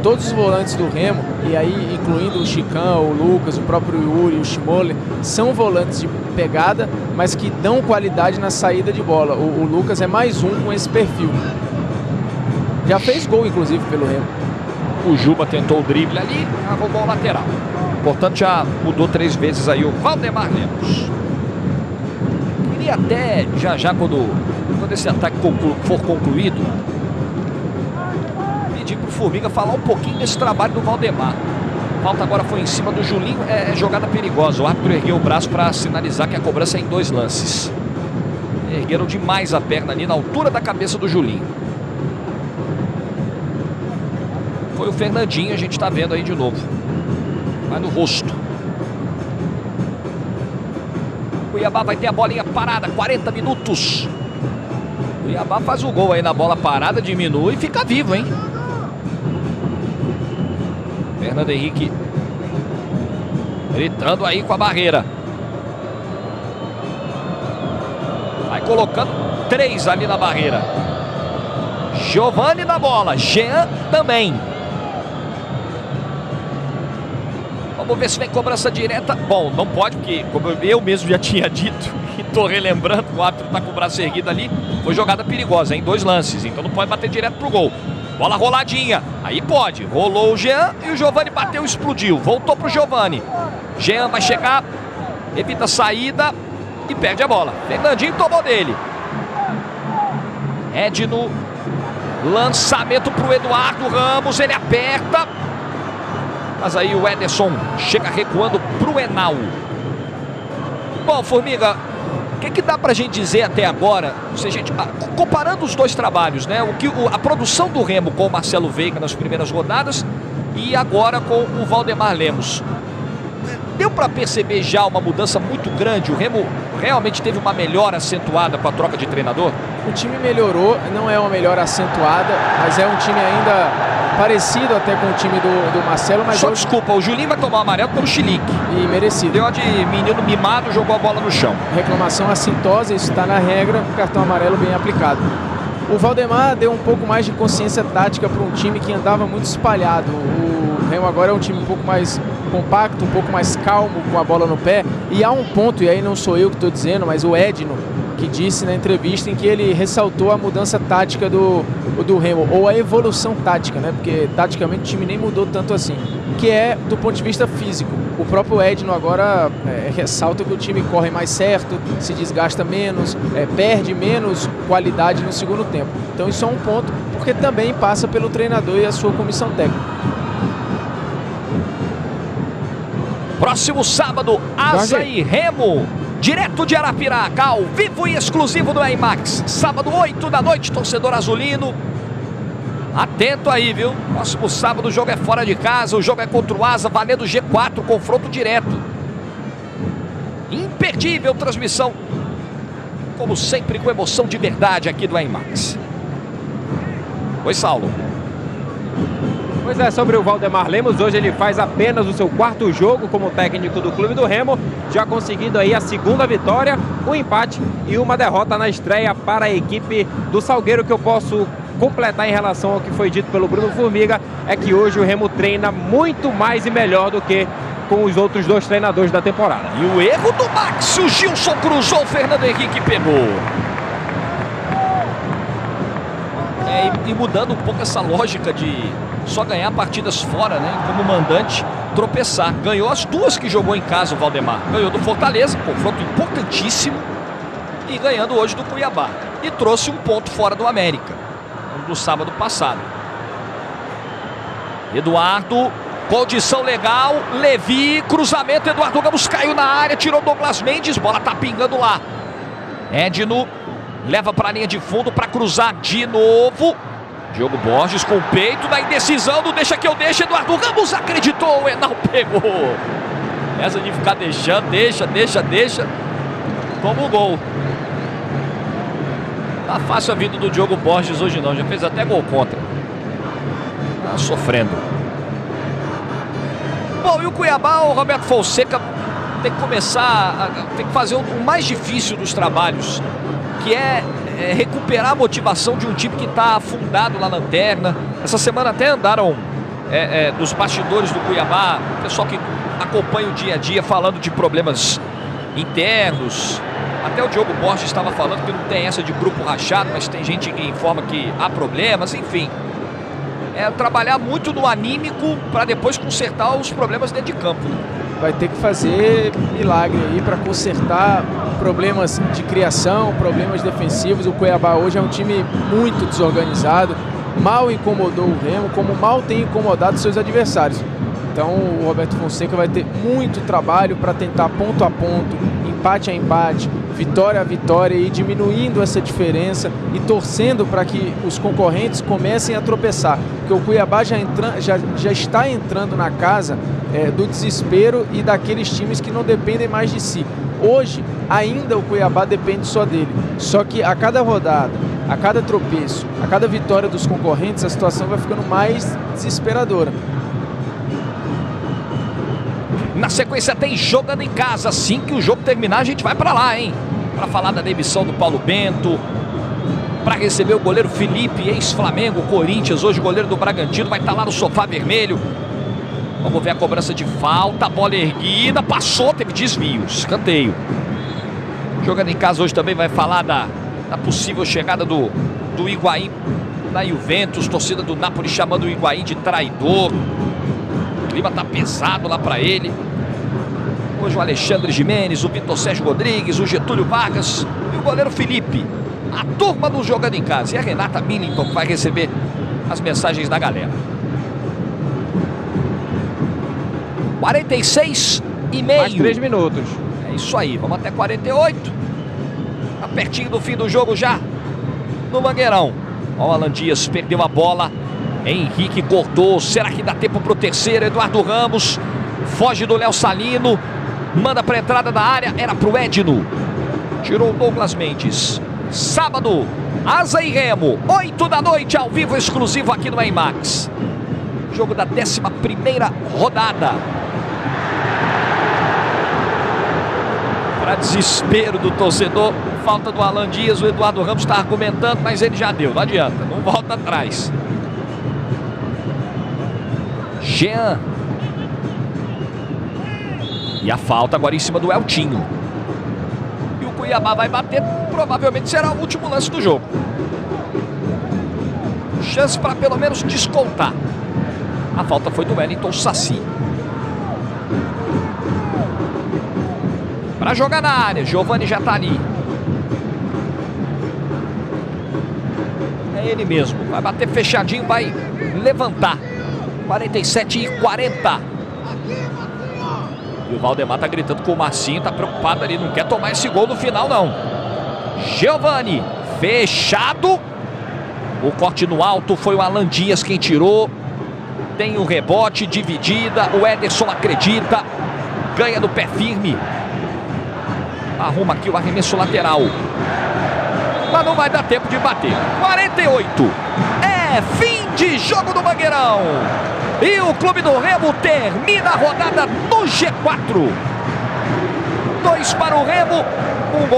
Todos os volantes do Remo, e aí incluindo o Chicão, o Lucas, o próprio Yuri, o Schmoller, são volantes de pegada, mas que dão qualidade na saída de bola. O Lucas é mais um com esse perfil. Já fez gol, inclusive, pelo Remo. O Juba tentou o drible ali, arrumou o lateral. Portanto, já mudou 3 vezes aí o Valdemar Lemos. Queria até, já quando esse ataque for concluído, pedir pro Formiga falar um pouquinho desse trabalho do Valdemar. A falta agora foi em cima do Julinho, é jogada perigosa. O árbitro ergueu o braço para sinalizar que a cobrança é em 2 lances. Ergueram demais a perna ali na altura da cabeça do Julinho. Foi o Fernandinho, a gente está vendo aí de novo. Vai no rosto. Cuiabá vai ter a bolinha parada, 40 minutos. Cuiabá faz o gol aí na bola parada, diminui e fica vivo, hein? Fernando Henrique gritando aí com a barreira. Vai colocando 3 ali na barreira. Giovani na bola, Jean também. Vamos ver se vem cobrança direta. Bom, não pode, porque como eu mesmo já tinha dito e tô relembrando, o árbitro tá com o braço erguido ali. Foi jogada perigosa, em 2 lances, então não pode bater direto pro gol. Bola roladinha, aí pode. Rolou o Jean e o Giovani bateu, explodiu. Voltou pro Giovani. Jean vai chegar, evita a saída e perde a bola. Fernandinho tomou dele. Edno, lançamento pro Eduardo Ramos, ele aperta. Mas aí o Ederson chega recuando pro Enal. Bom, Formiga, o que dá pra gente dizer até agora, se a gente, comparando os 2 trabalhos, né? A produção do Remo com o Marcelo Veiga nas primeiras rodadas e agora com o Valdemar Lemos. Deu para perceber já uma mudança muito grande? O Remo realmente teve uma melhora acentuada com a troca de treinador? O time melhorou, não é uma melhora acentuada, mas é um time ainda parecido até com o time do Marcelo. Mas só hoje... desculpa, o Julinho vai tomar amarelo pelo chilique. E merecido. Deu uma de menino mimado, jogou a bola no chão. Reclamação assintosa, isso está na regra, cartão amarelo bem aplicado. O Valdemar deu um pouco mais de consciência tática para um time que andava muito espalhado. O Remo agora é um time um pouco mais compacto, um pouco mais calmo com a bola no pé. E há um ponto, e aí não sou eu que estou dizendo, mas o Edno, que disse na entrevista em que ele ressaltou a mudança tática do Remo, ou a evolução tática, né? Porque taticamente o time nem mudou tanto assim, que é do ponto de vista físico. O próprio Edno agora ressalta que o time corre mais certo, se desgasta menos, perde menos qualidade no segundo tempo. Então isso é um ponto, porque também passa pelo treinador e a sua comissão técnica. Próximo sábado, Asa e Remo, direto de Arapiraca, ao vivo e exclusivo do IMAX. Sábado, 8 da noite, torcedor azulino. Atento aí, viu? Próximo sábado o jogo é fora de casa, o jogo é contra o Asa, valendo G4, confronto direto. Imperdível transmissão, como sempre, com emoção de verdade aqui do IMAX. Oi, Saulo. Pois é, sobre o Valdemar Lemos, hoje ele faz apenas o seu 4º jogo como técnico do clube do Remo, já conseguindo aí a 2ª vitória, um empate e uma derrota na estreia para a equipe do Salgueiro. Que eu posso completar em relação ao que foi dito pelo Bruno Formiga é que hoje o Remo treina muito mais e melhor do que com os outros 2 treinadores da temporada. E o erro do Max, o Gilson cruzou, o Fernando Henrique pegou. E mudando um pouco essa lógica de só ganhar partidas fora, né? Como mandante, tropeçar. Ganhou as 2 que jogou em casa o Valdemar. Ganhou do Fortaleza, confronto importantíssimo. E ganhando hoje do Cuiabá. E trouxe um ponto fora do América, no sábado passado. Eduardo, condição legal. Levi, cruzamento. Eduardo Ramos caiu na área, tirou Douglas Mendes. Bola tá pingando lá. Edno leva para a linha de fundo para cruzar de novo. Diogo Borges com o peito na indecisão do deixa que eu deixo. Eduardo Ramos acreditou, o Enal pegou. Essa de ficar deixando, deixa. Toma o gol. Tá fácil a vida do Diogo Borges hoje não, já fez até gol contra. Tá sofrendo. Bom, e o Cuiabá, o Roberto Fonseca tem que começar, tem que fazer o mais difícil dos trabalhos, que é recuperar a motivação de um time que está afundado na lanterna. Essa semana até andaram dos bastidores do Cuiabá, pessoal que acompanha o dia a dia, falando de problemas internos. Até o Diogo Borges estava falando que não tem essa de grupo rachado, mas tem gente que informa que há problemas, enfim. É trabalhar muito no anímico para depois consertar os problemas dentro de campo, né? Vai ter que fazer milagre aí para consertar problemas de criação, problemas defensivos. O Cuiabá hoje é um time muito desorganizado, mal incomodou o Remo, como mal tem incomodado seus adversários. Então o Roberto Fonseca vai ter muito trabalho para tentar ponto a ponto, empate a empate, vitória a vitória, e diminuindo essa diferença e torcendo para que os concorrentes comecem a tropeçar. Porque o Cuiabá já está entrando na casa do desespero e daqueles times que não dependem mais de si. Hoje, ainda o Cuiabá depende só dele. Só que a cada rodada, a cada tropeço, a cada vitória dos concorrentes, a situação vai ficando mais desesperadora. Na sequência tem Jogando em Casa. Assim que o jogo terminar, a gente vai para lá, hein? Para falar da demissão do Paulo Bento, para receber o goleiro Felipe, ex-Flamengo, Corinthians, hoje goleiro do Bragantino, vai estar lá no sofá vermelho. Vamos ver a cobrança de falta, bola erguida, passou, teve desvios, escanteio. Jogando em Casa hoje também vai falar da possível chegada do Higuaín na Juventus, torcida do Napoli chamando o Higuaín de traidor. O clima tá pesado lá para ele. Hoje o Alexandre Gimenez, o Vitor Sérgio Rodrigues, o Getúlio Vargas e o goleiro Felipe. A turma do Jogando em Casa. E a Renata Millington vai receber as mensagens da galera. 46 e meio. Mais 3 minutos. É isso aí, vamos até 48. Tá pertinho do fim do jogo já. No Mangueirão. Ó, o Alan Dias perdeu a bola. Henrique cortou. Será que dá tempo pro terceiro? Eduardo Ramos Foge do Léo Salino. Manda para a entrada da área. Era para o Edno. Tirou o Douglas Mendes. Sábado, Asa e Remo, 8 da noite, ao vivo, exclusivo aqui no IMAX. Jogo da 11ª rodada. Para desespero do torcedor, falta do Alan Dias, o Eduardo Ramos está argumentando, mas ele já deu, não adianta, não volta atrás. Jean. E a falta agora em cima do Eltinho. E o Cuiabá vai bater, provavelmente será o último lance do jogo. Chance para pelo menos descontar. A falta foi do Wellington Saci. Para jogar na área, Giovani já está ali. É ele mesmo, vai bater fechadinho, vai levantar. 47-40. E o Valdemar tá gritando com o Marcinho, tá preocupado ali, não quer tomar esse gol no final não. Giovani, fechado. O corte no alto foi o Alan Dias quem tirou. Tem o rebote, dividida, o Ederson acredita. Ganha no pé firme. Arruma aqui o arremesso lateral. Mas não vai dar tempo de bater. 48. É fim de jogo do Mangueirão. E o Clube do Remo termina a rodada no G4. 2 para o Remo, 1 gol.